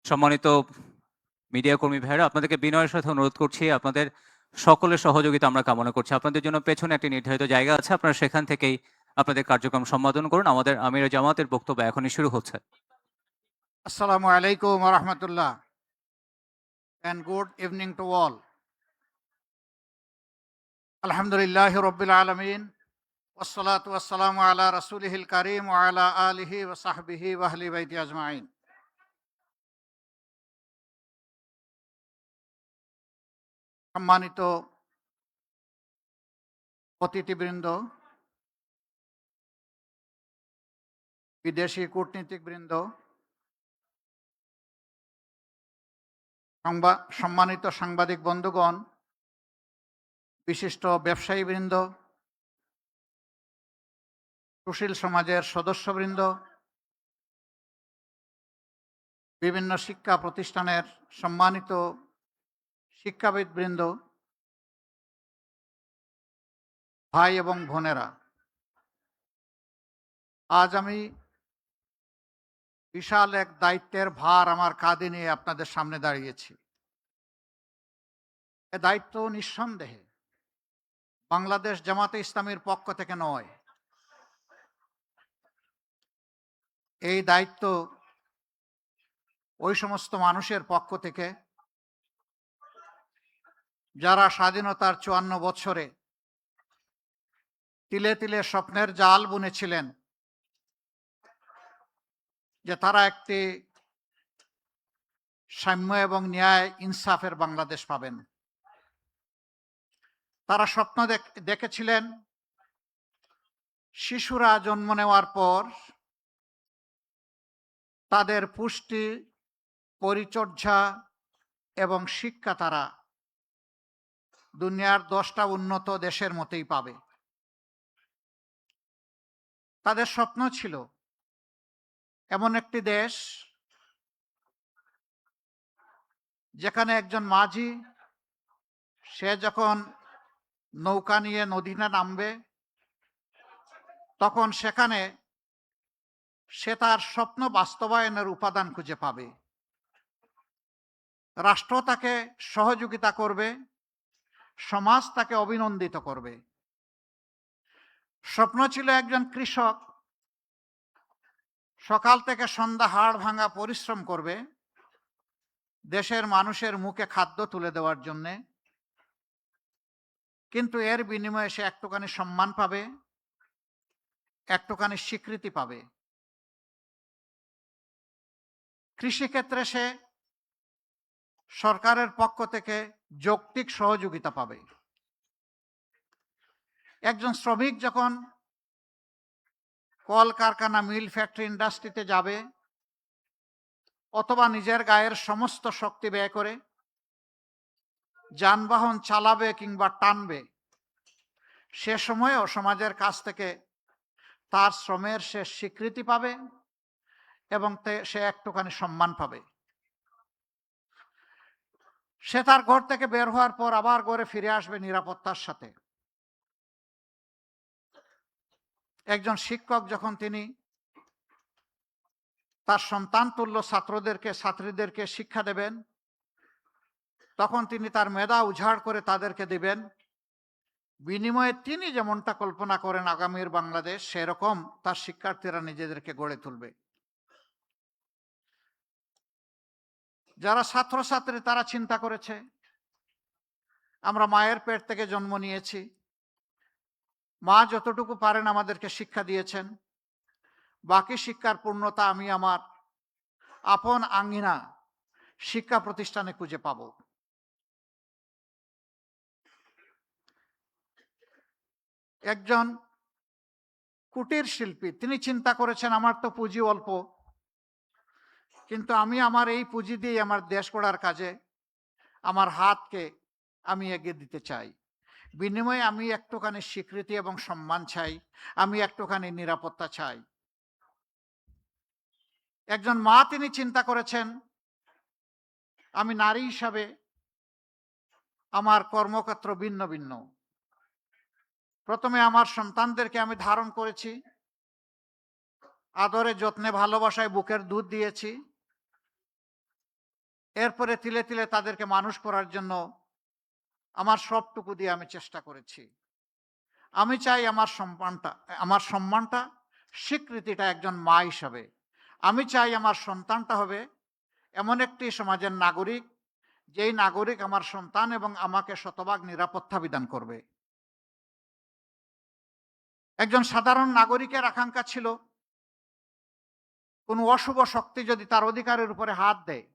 সম্মানিত মিডিয়া কর্মী ভাইয়েরা, আপনাদেরকে বিনয়ের সাথে অনুরোধ করছি, আপনাদের সকলের সহযোগিতা আমরা কামনা করছি। আপনাদের জন্য পেছনে একটি নির্ধারিত জায়গা আছে, আপনারা সেখান থেকেই আপনাদের কার্যক্রম সম্পাদন করুন। আমাদের আমিরে জামাতের বক্তব্য এখনই শুরু হচ্ছে। Assalamu alaikum wa rahmatullah and good evening to all. Alhamdulillahi Rabbil Alameen. Wassalatu wassalamu ala Rasulihil Kareem wa ala alihi wa sahbihi wa ahli baiti ajma'in. সম্মানিত অতিথিবৃন্দ, বিদেশি কূটনীতিকবৃন্দ, সম্মানিত সাংবাদিক বন্ধুগণ, বিশিষ্ট ব্যবসায়ীবৃন্দ, সুশীল সমাজের সদস্যবৃন্দ, বিভিন্ন শিক্ষা প্রতিষ্ঠানের সম্মানিত শিক্ষাবিদবৃন্দ, ভাই এবং বোনেরা, আজ আমি বিশাল এক দায়িত্বের ভার আমার কাঁধে নিয়ে আপনাদের সামনে দাঁড়িয়েছি। এ দায়িত্ব নিঃসন্দেহে বাংলাদেশ জামাতে ইসলামীর পক্ষ থেকে নয়। এই দায়িত্ব ওই সমস্ত মানুষের পক্ষ থেকে যারা স্বাধীনতার ৫৪ বছরে তিলে তিলে স্বপ্নের জাল বুনেছিলেন যে তারা একটি সাম্য এবং ন্যায় ইনসাফের বাংলাদেশ পাবেন। তারা স্বপ্ন দেখেছিলেন শিশুরা জন্ম নেওয়ার পর তাদের পুষ্টি, পরিচর্যা এবং শিক্ষা তারা দুনিয়ার 10টা উন্নত দেশের মতোই পাবে। তাদের স্বপ্ন ছিল এমন একটি দেশ যেখানে একজন মাঝি, সে যখন নৌকা নিয়ে নদীতে নামবে তখন সেখানে সে তার স্বপ্ন বাস্তবায়নের উপাদান খুঁজে পাবে। রাষ্ট্র তাকে সহযোগিতা করবে, সমাজ তাকে অভিনন্দিত করবে। স্বপ্ন ছিল একজন কৃষক সকাল থেকে সন্ধ্যা হাড় ভাঙা পরিশ্রম করবে দেশের মানুষের মুখে খাদ্য তুলে দেওয়ার জন্যে, কিন্তু এর বিনিময়ে সে একটুখানি সম্মান পাবে, একটুখানি স্বীকৃতি পাবে। কৃষিক্ষেত্রে সে সরকারের পক্ষ থেকে যৌক্তিক সহযোগিতা পাবে। একজন শ্রমিক যখন কলকারখানা, মিল, ফ্যাক্টরি, ইন্ডাস্ট্রিতে যাবে অথবা নিজের গায়ের সমস্ত শক্তি ব্যয় করে যানবাহন চালাবে কিংবা টানবে, সে সময়ও সমাজের কাছ থেকে তার শ্রমের সে স্বীকৃতি পাবে এবং সে একটুখানি সম্মান পাবে। সে তার ঘর থেকে বের হওয়ার পর আবার ঘরে ফিরে আসবে নিরাপত্তার সাথে। একজন শিক্ষক যখন তিনি তার সন্তান তুল্য ছাত্রীদেরকে শিক্ষা দেবেন, তখন তিনি তার মেধা উজাড় করে তাদেরকে দিবেন, বিনিময়ে তিনি যেমনটা কল্পনা করেন আগামীর বাংলাদেশ, সেরকম তার শিক্ষার্থীরা নিজেদেরকে গড়ে তুলবে। যারা ছাত্রছাত্রী তারা চিন্তা করেছে আমরা মায়ের পেট থেকে জন্ম নিয়েছি, মা যতটুকু পারেন আমাদেরকে শিক্ষা দিয়েছেন, বাকি শিক্ষার পূর্ণতা আমি আমার আপন আঙ্গিনা শিক্ষা প্রতিষ্ঠানে খুঁজে পাব। একজন কুটির শিল্পী তিনি চিন্তা করেছেন আমার তো পুঁজি অল্প, কিন্তু আমি আমার এই পুঁজি দিয়ে আমার দেশ গড়ার কাজে আমার হাতকে আমি এগিয়ে দিতে চাই। বিনিময়ে আমি একটুখানি স্বীকৃতি এবং সম্মান চাই, আমি একটুখানি নিরাপত্তা চাই। একজন মা তিনি চিন্তা করেছেন আমি নারী হিসাবে আমার কর্মক্ষেত্র ভিন্ন ভিন্ন। প্রথমে আমার সন্তানদেরকে আমি ধারণ করেছি, আদরে যত্নে ভালোবাসায় বুকের দুধ দিয়েছি, এরপরে তিলে তিলে তাদেরকে মানুষ করার জন্য আমার সবটুকু দিয়ে আমি চেষ্টা করেছি। আমি চাই আমার সম্মানটা, স্বীকৃতিটা একজন মা হিসাবে। আমি চাই আমার সন্তানটা হবে এমন একটি সমাজের নাগরিক, যেই নাগরিক আমার সন্তান এবং আমাকে শতভাগ নিরাপত্তা বিধান করবে। একজন সাধারণ নাগরিকের আকাঙ্ক্ষা ছিল কোনো অশুভ শক্তি যদি তার অধিকারের উপরে হাত দেয়,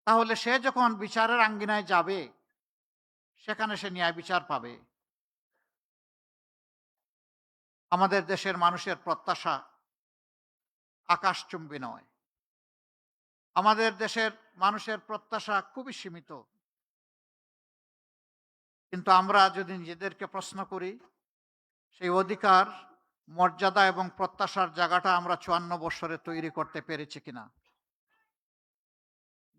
তাহলে সে যখন বিচারের আঙ্গিনায় যাবে, সেখানে সে ন্যায় বিচার পাবে। আমাদের দেশের মানুষের প্রত্যাশা আকাশচুম্বী নয়। আমাদের দেশের মানুষের প্রত্যাশা খুবই সীমিত। কিন্তু আমরা যদি নিজেদেরকে প্রশ্ন করি, সেই অধিকার, মর্যাদা এবং প্রত্যাশার জায়গাটা আমরা 54 বছরে তৈরি করতে পেরেছি কিনা?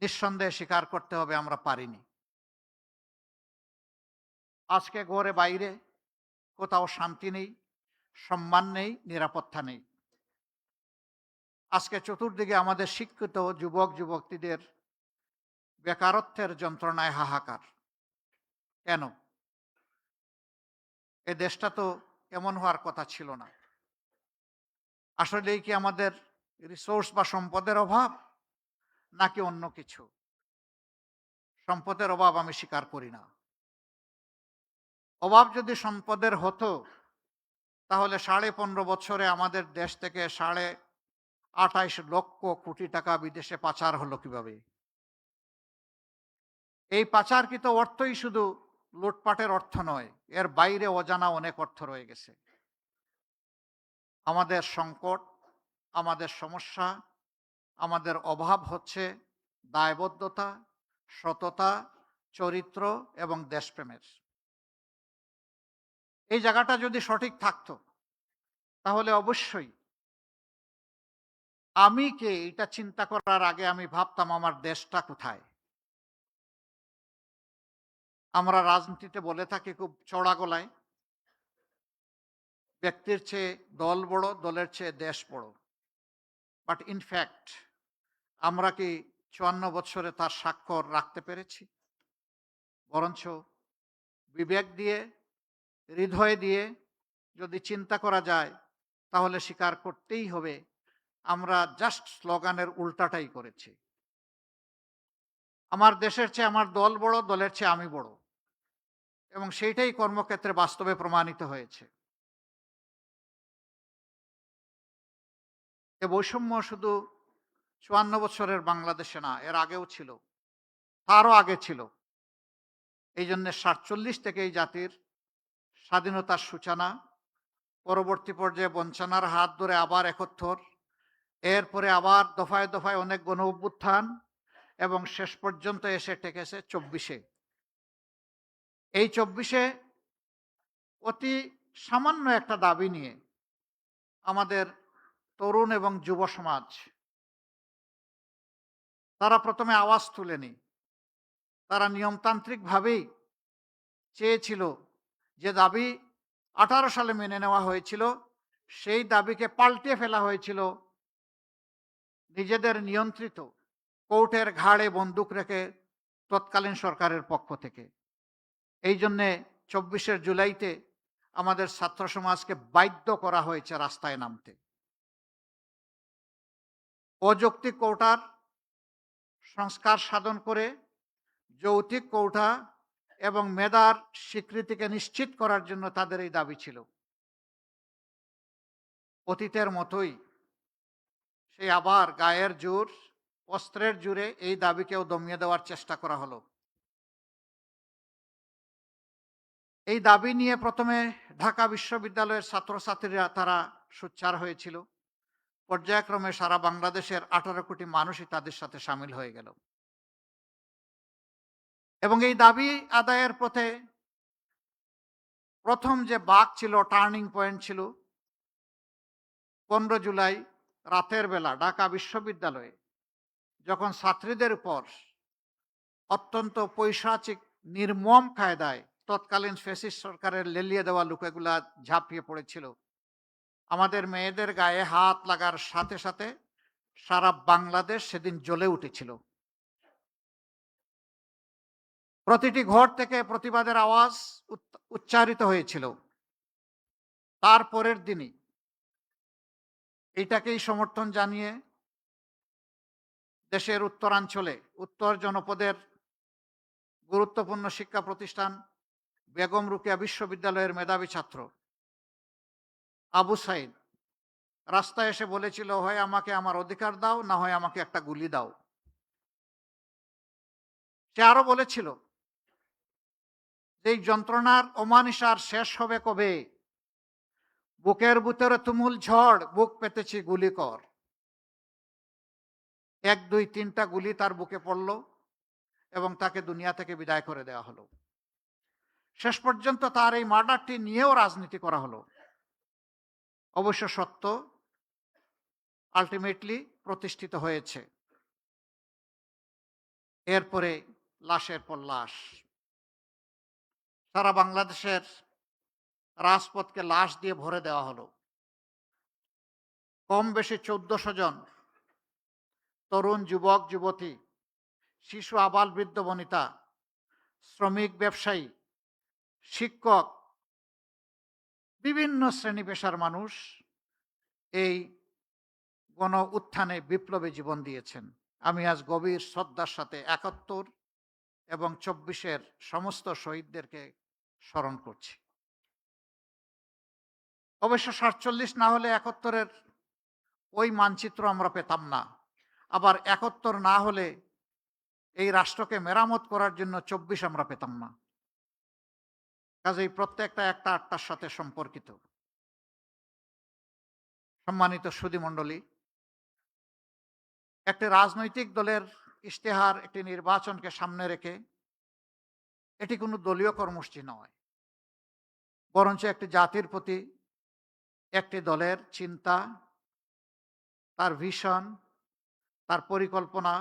নিঃসন্দেহে স্বীকার করতে হবে আমরা পারিনি। আজকে ঘরে বাইরে কোথাও শান্তি নেই, সম্মান নেই, নিরাপত্তা নেই। আজকে চতুর্দিকে আমাদের শিক্ষিত যুবক যুবতীদের বেকারত্বের যন্ত্রণায় হাহাকার। কেন? এ দেশটা তো এমন হওয়ার কথা ছিল না। আসলেই কি আমাদের রিসোর্স বা সম্পদের অভাব, নাকি অন্য কিছু? সম্পদের অভাব আমি স্বীকার করি না। অভাব যদি সম্পদের হতো, তাহলে 15.5 বছরে আমাদের দেশ থেকে 28 লক্ষ কোটি টাকা বিদেশে পাচার হলো কিভাবে? এই পাচারকৃত অর্থই শুধু লুটপাটের অর্থ নয়, এর বাইরে অজানা অনেক অর্থ রয়ে গেছে। আমাদের সংকট, আমাদের সমস্যা, আমাদের অভাব হচ্ছে দায়বদ্ধতা, সততা, চরিত্র এবং দেশপ্রেমের। এই জায়গাটা যদি সঠিক থাকতো, তাহলে অবশ্যই আমি কে এটা চিন্তা করার আগে আমি ভাবতাম আমার দেশটা কোথায়। আমরা রাজনীতিতে বলে থাকি খুব চড়া গলায়, ব্যক্তির চেয়ে দল বড়, দলের চেয়ে দেশ বড়। বাট ইনফ্যাক্ট আমরা কি 54 বছরে তার স্বাক্ষর রাখতে পেরেছি? বরঞ্চ বিবেক দিয়ে, হৃদয় দিয়ে যদি চিন্তা করা যায়, তাহলে স্বীকার করতেই হবে আমরা জাস্ট স্লোগানের উল্টাটাই করেছি। আমার দেশের চেয়ে আমার দল বড়, দলের চেয়ে আমি বড়, এবং সেইটাই কর্মক্ষেত্রে বাস্তবে প্রমাণিত হয়েছে। এ বৈষম্য শুধু 54 বছরের বাংলাদেশে না, এর আগেও ছিল, তারও আগে ছিল। এই জন্য 47 থেকে এই জাতির স্বাধীনতার সূচনা, পরবর্তী পর্যায়ে বঞ্চনার হাত ধরে আবার 71, এরপরে আবার দফায় দফায় অনেক গণ অভ্যুত্থান, এবং শেষ পর্যন্ত এসে ঠেকেছে 24-এ। এই 24-এ অতি সামান্য একটা দাবি নিয়ে আমাদের তরুণ এবং যুব সমাজ, তারা প্রথমে আওয়াজ তুলেনি। তারা নিয়মতান্ত্রিকভাবেই চেয়েছিল যে দাবি 18 সালে মেনে নেওয়া হয়েছিল, সেই দাবিকে পাল্টে ফেলা হয়েছিল নিজেদের নিয়ন্ত্রিত কোর্টের ঘাড়ে বন্দুক রেখে তৎকালীন সরকারের পক্ষ থেকে। এই জন্যে 24 জুলাইতে আমাদের ছাত্র সমাজকে বাধ্য করা হয়েছে রাস্তায় নামতে। অযৌক্তিক কোটার সংস্কার সাধন করে যৌক্তিক কোটা এবং মেধার স্বীকৃতিকে নিশ্চিত করার জন্য তাদের এই দাবি ছিল। অতীতের মতোই সেই আবার গায়ের জোর, অস্ত্রের জোরে এই দাবিকেও দমিয়ে দেওয়ার চেষ্টা করা হলো। এই দাবি নিয়ে প্রথমে ঢাকা বিশ্ববিদ্যালয়ের ছাত্রছাত্রীরা তারা সোচ্চার হয়েছিল। পর্যায়ক্রমে সারা বাংলাদেশের 18 কোটি মানুষই তাদের সাথে সামিল হয়ে গেল, এবং এই দাবি আদায়ের পথে প্রথম যে বাঁক ছিল, টার্নিং পয়েন্ট ছিল 15 জুলাই রাতের বেলা ঢাকা বিশ্ববিদ্যালয়ে, যখন ছাত্রীদের উপর অত্যন্ত পৈশাচিক নির্মম কায়দায় তৎকালীন ফ্যাসিস্ট সরকারের লেলিয়ে দেওয়া লোকেগুলা ঝাঁপিয়ে পড়েছিল। আমাদের মেয়েদের গায়ে হাত লাগার সাথে সাথে সারা বাংলাদেশ সেদিন জ্বলে উঠেছিল। প্রতিটি ঘর থেকে প্রতিবাদের আওয়াজ উচ্চারিত হয়েছিল। তার পরের দিনই এইটাকেই সমর্থন জানিয়ে দেশের উত্তরাঞ্চলে উত্তর জনপদের গুরুত্বপূর্ণ শিক্ষা প্রতিষ্ঠান বেগম রোকেয়া বিশ্ববিদ্যালয়ের মেধাবী ছাত্র আবু সাইদ রাস্তায় এসে বলেছিল, হয় আমাকে আমার অধিকার দাও, না হয় আমাকে একটা গুলি দাও। সে আরো বলেছিল, এই যন্ত্রণার অমানিসার শেষ হবে কবে? বুকের ভিতরে তুমুল ঝড়, বুক পেতেছি গুলি কর। 1, 2, 3টা গুলি তার বুকে পড়ল এবং তাকে দুনিয়া থেকে বিদায় করে দেওয়া হলো। শেষ পর্যন্ত তার এই মার্ডারটি নিয়েও রাজনীতি করা হলো। অবশ্য সত্য আলটিমেটলি প্রতিষ্ঠিত হয়েছে। এরপরে লাশের পর লাশ, সারা বাংলাদেশের রাজপথকে লাশ দিয়ে ভরে দেওয়া হলো। কম বেশি 1400 জন তরুণ, যুবক, যুবতী, শিশু, আবাল, বৃদ্ধ, বনিতা, শ্রমিক, ব্যবসায়ী, শিক্ষক, বিভিন্ন শ্রেণী পেশার মানুষ এই গণ উত্থানে বিপ্লবে জীবন দিয়েছেন। আমি আজ গভীর শ্রদ্ধার সাথে 71 এবং 24-এর সমস্ত শহীদদেরকে স্মরণ করছি। অবশ্য 47 না হলে 71-এর ওই মানচিত্র আমরা পেতাম না। আবার 71 না হলে এই রাষ্ট্রকে মেরামত করার জন্য 24 আমরা পেতাম না। কাজেই প্রত্যেকটা একটা আটটার সাথে সম্পর্কিত। সম্মানিত সুধীমণ্ডলী, একটি রাজনৈতিক দলের ইশতেহার একটি নির্বাচনকে সামনে রেখে এটি কোনো দলীয় কর্মসূচি নয়, বরঞ্চ একটি জাতির প্রতি একটি দলের চিন্তা, তার ভিশন, তার পরিকল্পনা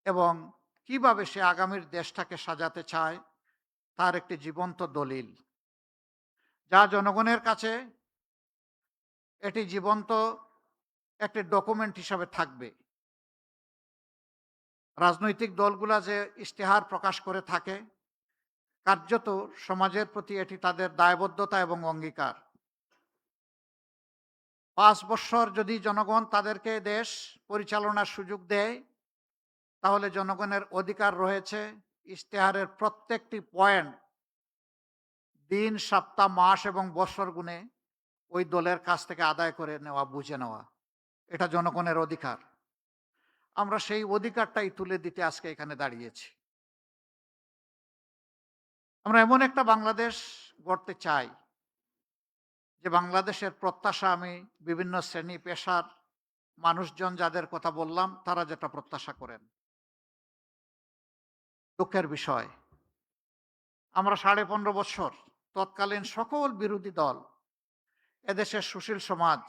এবং কিভাবে সে আগামীর দেশটাকে সাজাতে চায় তার একটি জীবন্ত দলিল, যা জনগণের কাছে এটি জীবন্ত একটি ডকুমেন্ট হিসাবে থাকবে। রাজনৈতিক দলগুলা যে ইশতেহার প্রকাশ করে থাকে, কার্যত সমাজের প্রতি এটি তাদের দায়বদ্ধতা এবং অঙ্গীকার। 5 বছর যদি জনগণ তাদেরকে দেশ পরিচালনার সুযোগ দেয়, তাহলে জনগণের অধিকার রয়েছে ইশতেহারের প্রত্যেকটি পয়েন্ট দিন, সপ্তাহ, মাস এবং বছর গুণে ওই দলের কাছ থেকে আদায় করে নেওয়া, বুঝে নেওয়া। এটা জনগণের অধিকার। আমরা সেই অধিকারটাই তুলে দিতে আজকে এখানে দাঁড়িয়েছি। আমরা এমন একটা বাংলাদেশ গড়তে চাই যে বাংলাদেশের প্রত্যাশা, আমি বিভিন্ন শ্রেণী পেশার মানুষজন যাদের কথা বললাম তারা যেটা প্রত্যাশা করেন। দুঃখের বিষয়, আমরা 15.5 বছর তৎকালীন সকল বিরোধী দল, এদেশের সুশীল সমাজ,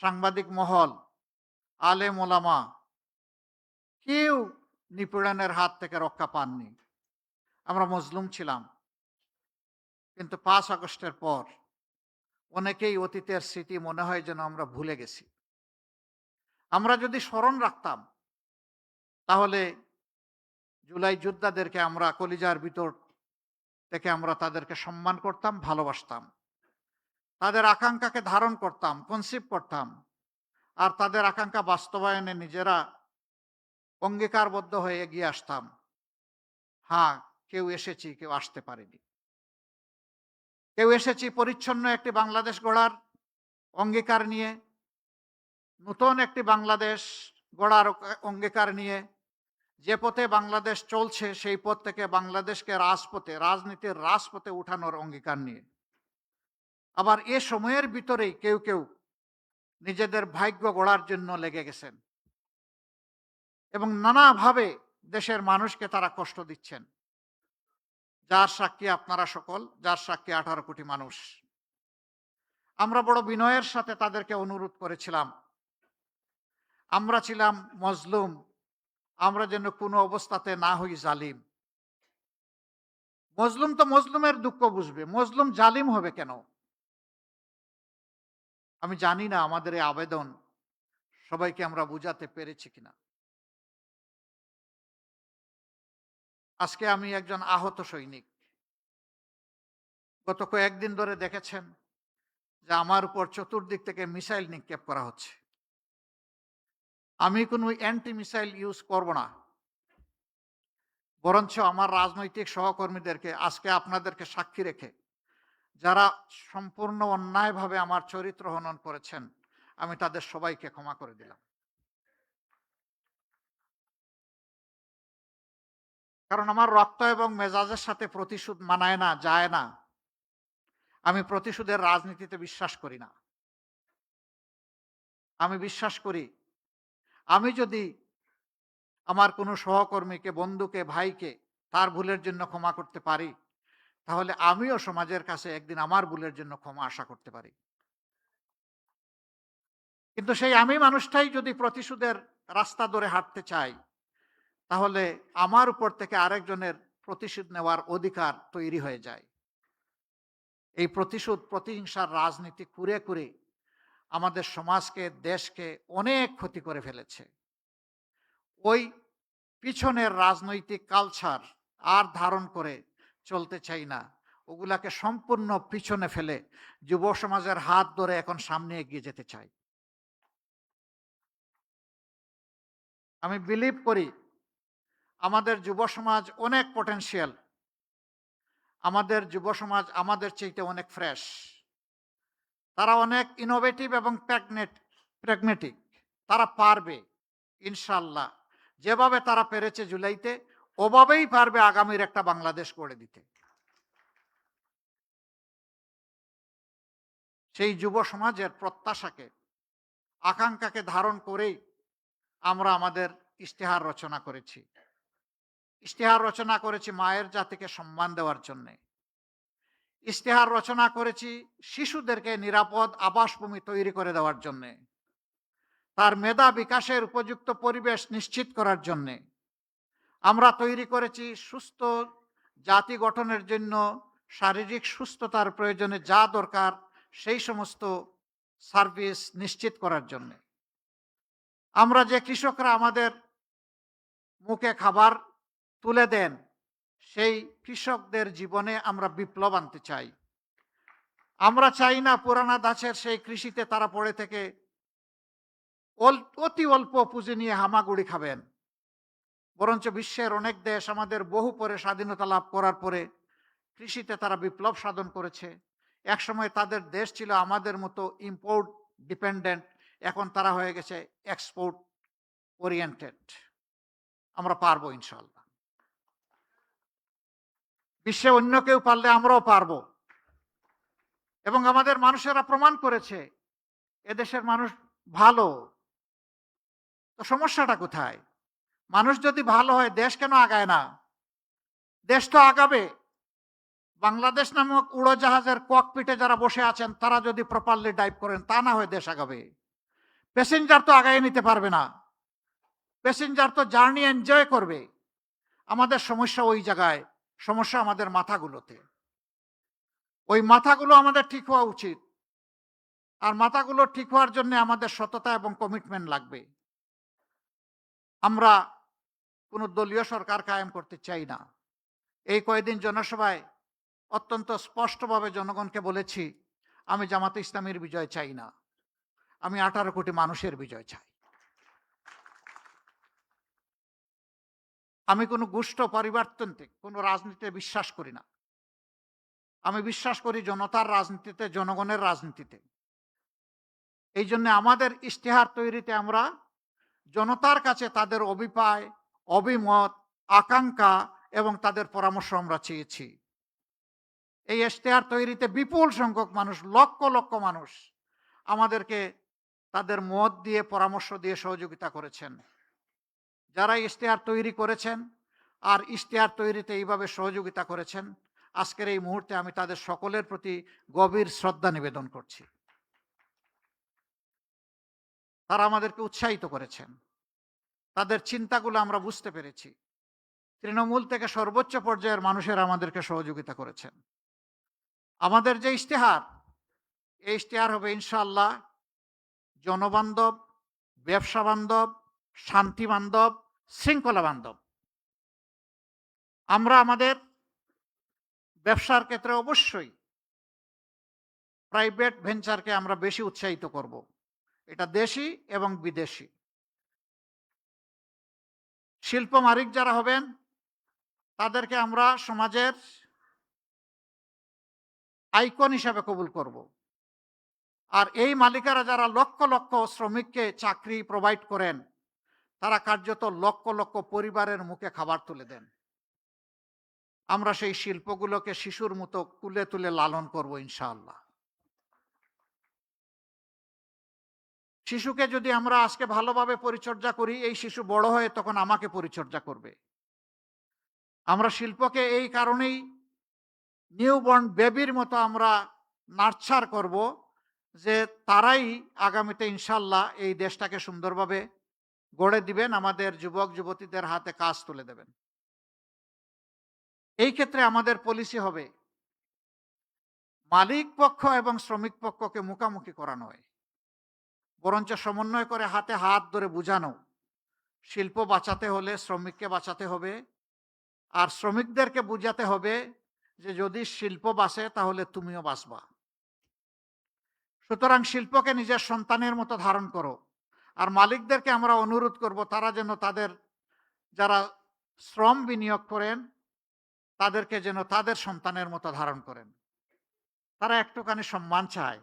সাংবাদিক মহল, আলেম ওলামা কেউ নিপীড়নের হাত থেকে রক্ষা পাননি। আমরা মজলুম ছিলাম। কিন্তু 5 আগস্টের পর অনেকেই অতীতের স্মৃতি মনে হয় যেন আমরা ভুলে গেছি। আমরা যদি স্মরণ রাখতাম তাহলে জুলাই যোদ্ধাদেরকে আমরা কলিজার ভিতর থেকে আমরা তাদেরকে সম্মান করতাম, ভালোবাসতাম, তাদের আকাঙ্ক্ষাকে ধারণ করতাম, কনসিভ করতাম, আর তাদের আকাঙ্ক্ষা বাস্তবায়নে নিজেরা অঙ্গীকারবদ্ধ হয়ে এগিয়ে আসতাম। হ্যাঁ, কেউ এসেছি, কেউ আসতে পারেনি। কেউ এসেছি পরিচ্ছন্ন একটি বাংলাদেশ গড়ার অঙ্গীকার নিয়ে, নতুন একটি বাংলাদেশ গড়ার অঙ্গীকার নিয়ে। যে পথে বাংলাদেশ চলছে সেই পথ থেকে বাংলাদেশকে রাজপথে, রাজনীতির রাজপথে উঠানোর অঙ্গীকার নিয়ে। আবার এ সময়ের ভিতরেই কেউ কেউ নিজেদের ভাগ্য গড়ার জন্য লেগে গেছেন এবং নানাভাবে দেশের মানুষকে তারা কষ্ট দিচ্ছেন, যার সাক্ষী আপনারা সকল, যার সাক্ষী 18 কোটি মানুষ। আমরা বড় বিনয়ের সাথে তাদেরকে অনুরোধ করেছিলাম, আমরা ছিলাম মজলুম, আমরা যেন কোনো অবস্থাতে না হই জালিম। মজলুম তো মজলুমের দুঃখ বুঝবে, মজলুম জালিম হবে কেন? আমি জানি না আমাদের এই আবেদন সবাইকে আমরা বুঝাতে পেরেছি কিনা। আজকে আমি একজন আহত সৈনিক। গত কয়েকদিন ধরে দেখেছেন যে আমার উপর চতুর্দিক থেকে মিসাইল নিক্ষেপ করা হচ্ছে। আমি কোনো অ্যান্টি মিসাইল ইউজ করব না, বরঞ্চ আমার রাজনৈতিক সহকর্মীদেরকে আজকে আপনাদেরকে সাক্ষী রেখে যারা সম্পূর্ণ অন্যায়ভাবে আমার চরিত্র হনন করেছেন, আমি তাদের সবাইকে ক্ষমা করে দিলাম। কারণ আমার রক্ত এবং মেজাজের সাথে প্রতিশোধ মানায় না, যায় না। আমি প্রতিশোধের রাজনীতিতে বিশ্বাস করি না। আমি বিশ্বাস করি আমি যদি আমার কোনো সহকর্মীকে, বন্ধুকে, ভাইকে তার ভুলের জন্য ক্ষমা করতে পারি, তাহলে আমিও সমাজের কাছে একদিন আমার ভুলের জন্য ক্ষমা আশা করতে পারি। কিন্তু সেই আমি মানুষটাই যদি প্রতিশোধের রাস্তা ধরে হাঁটতে চাই, তাহলে আমার উপর থেকে আরেকজনের প্রতিশোধ নেওয়ার অধিকার তৈরি হয়ে যায়। এই প্রতিশোধ, প্রতিহিংসার রাজনীতি করে করে আমাদের সমাজকে, দেশকে অনেক ক্ষতি করে ফেলেছে। ওই পিছনের রাজনৈতিক কালচার আর ধারণ করে চলতে চাই না। ওগুলাকে সম্পূর্ণ পিছনে ফেলে যুব সমাজের হাত ধরে এখন সামনে এগিয়ে যেতে চাই। আমি বিলিভ করি আমাদের যুব সমাজ অনেক পটেনশিয়াল। আমাদের যুব সমাজ আমাদের চাইতে অনেক ফ্রেশ। তারা অনেক ইনোভেটিভ এবং প্র্যাগমেটিক। তারা পারবে ইনশাআল্লাহ। যেভাবে তারা পেরেছে জুলাইতে, ওভাবেই পারবে আগামীর একটা বাংলাদেশ গড়ে দিতে। সেই যুব সমাজের প্রত্যাশাকে, আকাঙ্ক্ষাকে ধারণ করেই আমরা আমাদের ইশতেহার রচনা করেছি। ইশতেহার রচনা করেছি মায়ের জাতিকে সম্মান দেওয়ার জন্যে। ইশতেহার রচনা করেছি শিশুদেরকে নিরাপদ আবাসভূমি তৈরি করে দেওয়ার জন্যে, তার মেধা বিকাশের উপযুক্ত পরিবেশ নিশ্চিত করার জন্যে। আমরা তৈরি করেছি সুস্থ জাতি গঠনের জন্য শারীরিক সুস্থতার প্রয়োজনে যা দরকার সেই সমস্ত সার্ভিস নিশ্চিত করার জন্যে। আমরা যে কৃষকরা আমাদের মুখে খাবার তুলে দেন, সেই কৃষকদের জীবনে আমরা বিপ্লব আনতে চাই। আমরা চাই না পুরানা দাসের সেই কৃষিতে তারা পড়ে থেকে অতি অল্প পুঁজি নিয়ে হামাগুড়ি খাবেন। বরঞ্চ বিশ্বের অনেক দেশ আমাদের বহু পরে স্বাধীনতা লাভ করার পরে কৃষিতে তারা বিপ্লব সাধন করেছে। একসময় তাদের দেশ ছিল আমাদের মতো ইম্পোর্ট ডিপেন্ডেন্ট, এখন তারা হয়ে গেছে এক্সপোর্ট ওরিয়েন্টেড। আমরা পারবো ইনশাআল্লাহ। বিশ্বে অন্য কেউ পারলে আমরাও পারবো। এবং আমাদের মানুষেরা প্রমাণ করেছে এদেশের মানুষ ভালো। তো সমস্যাটা কোথায়? মানুষ যদি ভালো হয় দেশ কেন আগায় না? দেশ তো আগাবে। বাংলাদেশ নামক উড়োজাহাজের ককপিটে যারা বসে আছেন তারা যদি প্রপারলি ডাইভ করেন, তা না হয় দেশ আগাবে। প্যাসেঞ্জার তো আগায় নিতে পারবে না। প্যাসেঞ্জার তো জার্নি এনজয় করবে। আমাদের সমস্যা ওই জায়গায়, সমস্যা আমাদের মাথাগুলোতে। ওই মাথাগুলো আমাদের ঠিক হওয়া উচিত। আর মাথাগুলো ঠিক হওয়ার জন্য আমাদের সততা এবং কমিটমেন্ট লাগবে। আমরা কোনো দলীয় সরকার কায়েম করতে চাই না। এই কয়েকদিন জনসভায় অত্যন্ত স্পষ্টভাবে জনগণকে বলেছি, আমি জামাতে ইসলামীর বিজয় চাই না, আমি 18 কোটি মানুষের বিজয় চাই। আমি কোনো গোষ্ঠ পরিবর্তনতে, কোনো রাজনীতিতে বিশ্বাস করি না। আমি বিশ্বাস করি জনতার রাজনীতিতে, জনগণের রাজনীতিতে। এই জন্য আমাদের ইশতেহার তৈরিতে আমরা জনতার কাছে তাদের অভিপ্রায়, অভিমত, আকাঙ্ক্ষা এবং তাদের পরামর্শ আমরা চেয়েছি। এই ইশতেহার তৈরিতে বিপুল সংখ্যক মানুষ, লক্ষ লক্ষ মানুষ আমাদেরকে তাদের মত দিয়ে, পরামর্শ দিয়ে সহযোগিতা করেছেন। যারা ইশতেহার তৈরি করেছেন আর ইশতেহার তৈরিতে এইভাবে সহযোগিতা করেছেন, আজকের এই মুহূর্তে আমি তাদের সকলের প্রতি গভীর শ্রদ্ধা নিবেদন করছি। তারা আমাদেরকে উৎসাহিত করেছেন, তাদের চিন্তাগুলো আমরা বুঝতে পেরেছি। তৃণমূল থেকে সর্বোচ্চ পর্যায়ের মানুষেরা আমাদেরকে সহযোগিতা করেছেন। আমাদের যে ইশতেহার, এই ইশতেহার হবে ইনশাআল্লাহ জনবান্ধব, ব্যবসা বান্ধব, শান্তি বান্ধব, শৃঙ্খলা বান্ধব। আমরা আমাদের ব্যবসার ক্ষেত্রে অবশ্যই প্রাইভেট ভেঞ্চারকে আমরা বেশি উৎসাহিত করব। এটা দেশি এবং বিদেশি। শিল্প মালিক যারা হবেন তাদেরকে আমরা সমাজের আইকন হিসাবে কবুল করব। আর এই মালিকেরা যারা লক্ষ লক্ষ শ্রমিককে চাকরি প্রোভাইড করেন, তারা কার্যত লক্ষ লক্ষ পরিবারের মুখে খাবার তুলে দেন। আমরা সেই শিল্পগুলোকে শিশুর মতো কুলে তুলে লালন করব ইনশাআল্লাহ। শিশুকে যদি আমরা আজকে ভালোভাবে পরিচর্যা করি, এই শিশু বড় হয়ে তখন আমাকে পরিচর্যা করবে। আমরা শিল্পকে এই কারণেই নিউবর্ন বেবির মতো আমরা নার্চার করব যে তারাই আগামীতে ইনশাল্লাহ এই দেশটাকে সুন্দরভাবে গড়ে দিবেন, আমাদের যুবক যুবতীদের হাতে কাজ তুলে দেবেন। এই ক্ষেত্রে আমাদের পলিসি হবে মালিক পক্ষ এবং শ্রমিক পক্ষকে মুখামুখি করা নয়, বরঞ্চ সমন্বয় করে হাতে হাত ধরে বুঝানো। শিল্প বাঁচাতে হলে শ্রমিককে বাঁচাতে হবে, আর শ্রমিকদেরকে বুঝাতে হবে যে যদি শিল্প বাঁচে তাহলে তুমিও বাঁচবা। সুতরাং শিল্পকে নিজের সন্তানের মতো ধারণ করো। আর মালিকদেরকে আমরা অনুরোধ করব তারা যেন তাদের যারা শ্রম বিনিয়োগ করেন তাদেরকে যেন তাদের সন্তানের মতো ধারণ করেন। তারা একটুখানি সম্মান চায়,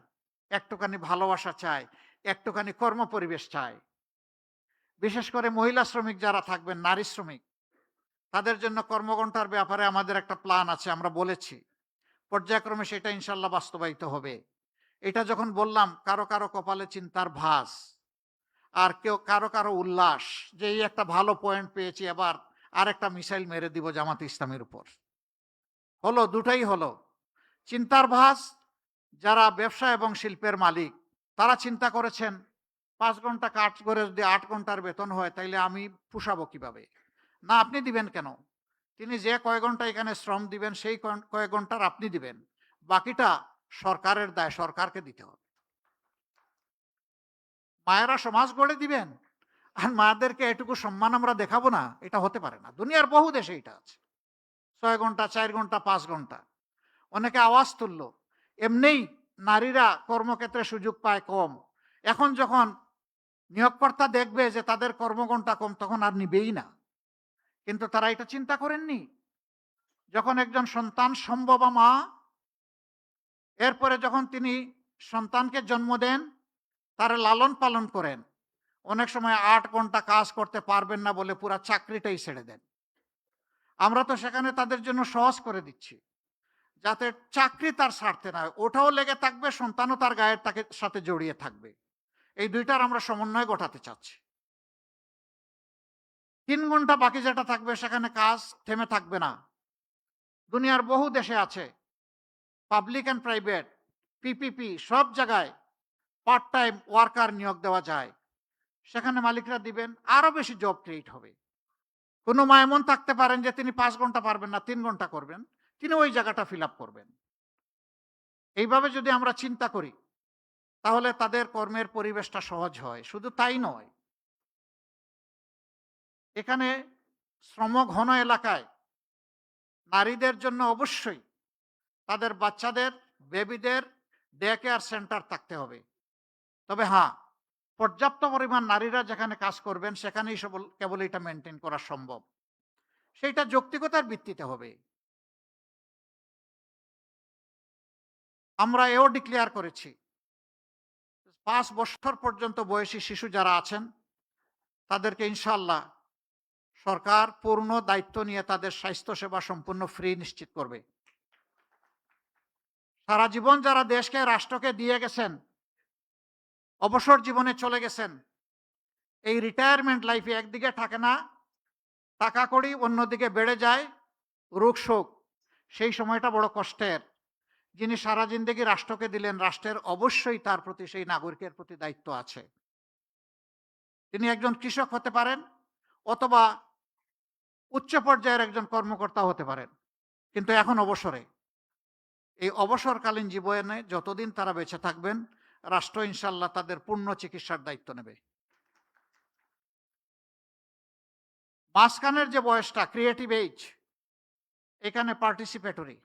একটুখানি ভালোবাসা চায়, একটুখানি কর্মপরিবেশ চায়। বিশেষ করে মহিলা শ্রমিক যারা থাকবেন, নারী শ্রমিক, তাদের জন্য কর্মঘণ্টার ব্যাপারে আমাদের একটা প্ল্যান আছে, আমরা বলেছি। পর্যায়ক্রমে সেটা ইনশাল্লাহ বাস্তবায়িত হবে। এটা যখন বললাম, কারো কারো কপালে চিন্তার ভাঁজ, আর কেউ কারো কারো উল্লাস যে এই একটা ভালো পয়েন্ট পেয়েছি, এবার আর একটা মিসাইল মেরে দিব জামাত ইসলামের উপর। হলো, দুটাই হলো। চিন্তার ভাঁজ যারা ব্যবসা এবং শিল্পের মালিক, তারা চিন্তা করেছেন 5 ঘন্টা কাজ করে যদি 8 ঘন্টার বেতন হয় তাইলে আমি পুষাবো কিভাবে? না, আপনি দিবেন কেন? তিনি যে কয় ঘন্টা এখানে শ্রম দিবেন সেই কয়েক ঘন্টার আপনি দিবেন, বাকিটা সরকারের দায়, সরকারকে দিতে হবে। মায়েরা সমাজ গড়ে দিবেন আর মায়েদেরকে এটুকু সম্মান আমরা দেখাবো না, এটা হতে পারে না। দুনিয়ার বহু দেশে এটা আছে। 6 ঘন্টা, 4 ঘন্টা, 5 ঘন্টা। অনেকে আওয়াজ তুললো, এমনিই নারীরা কর্মক্ষেত্রে সুযোগ পায় কম। এখন যখন নিয়োগকর্তা দেখবে যে তাদের কর্মঘণ্টা কম, তখন আর নিবেই না। কিন্তু তারা এটা চিন্তা করেননি। যখন একজন সন্তান সম্ভবা মা, এরপরে যখন তিনি সন্তানকে জন্ম দেন, তারা লালন পালন করেন, অনেক সময় 8 ঘন্টা কাজ করতে পারবেন না বলে পুরা চাকরিটাই ছেড়ে দেন। আমরা তো সেখানে তাদের জন্য সহজ করে দিচ্ছি, যাতে চাকরি তার স্বার্থে না হয়, ওটাও লেগে থাকবে, সন্তানও তার গায়ের তাকে সাথে জড়িয়ে থাকবে। এই দুইটার আমরা সমন্বয় ঘটাতে চাচ্ছি। 3 ঘন্টা বাকি যেটা থাকবে সেখানে কাজ থেমে থাকবে না। দুনিয়ার বহু দেশে আছে, পাবলিক অ্যান্ড প্রাইভেট, পিপিপি, সব জায়গায় পার্ট টাইম ওয়ার্কার নিয়োগ দেওয়া যায়। সেখানে মালিকরা দিবেন, আরো বেশি জব ক্রিয়েট হবে। কোনো মা এমন থাকতে পারেন যে তিনি 5 ঘন্টা পারবেন না, 3 ঘন্টা করবেন, তিনি ওই জায়গাটা ফিল আপ করবেন। এইভাবে যদি আমরা চিন্তা করি তাহলে তাদের কর্মের পরিবেশটা সহজ হয়। শুধু তাই নয়, এখানে শ্রমঘন এলাকায় নারীদের জন্য অবশ্যই তাদের বাচ্চাদের, বেবিদের ডে কেয়ার সেন্টার থাকতে হবে। তবে হ্যাঁ, পর্যাপ্ত পরিমাণ নারীরা যেখানে কাজ করবেন সেখানেই কেবল এটা মেনটেন করা সম্ভব। সেইটা যৌক্তিকতার ভিত্তিতে হবে। আমরা এও ডিক্লেয়ার করেছি 5 বছর পর্যন্ত বয়সী শিশু যারা আছেন তাদেরকে ইনশাআল্লাহ সরকার পূর্ণ দায়িত্ব নিয়ে তাদের স্বাস্থ্যসেবা সম্পূর্ণ ফ্রি নিশ্চিত করবে। সারা জীবন যারা দেশকে, রাষ্ট্রকে দিয়ে গেছেন, অবসর জীবনে চলে গেছেন, এই রিটায়ারমেন্ট লাইফে একদিকে থাকে না টাকা কড়ি, অন্যদিকে বেড়ে যায় রোগ শোক। সেই সময়টা বড় কষ্টের। যিনি সারা জিন্দেগি রাষ্ট্রকে দিলেন, রাষ্ট্রের অবশ্যই তার প্রতি, সেই নাগরিকের প্রতি দায়িত্ব আছে। তিনি একজন কৃষক হতে পারেন অথবা উচ্চ পর্যায়ের একজন কর্মকর্তা হতে পারেন, কিন্তু এখন অবসরে। এই অবসরকালীন জীবনে যতদিন তারা বেঁচে থাকবেন, রাষ্ট্র ইনশাল্লাহ তাদের পূর্ণ চিকিৎসার দায়িত্ব নেবে। মাঝখানের যে বয়সটা ক্রিয়েটিভ এজ, এখানে পার্টিসিপেটরি,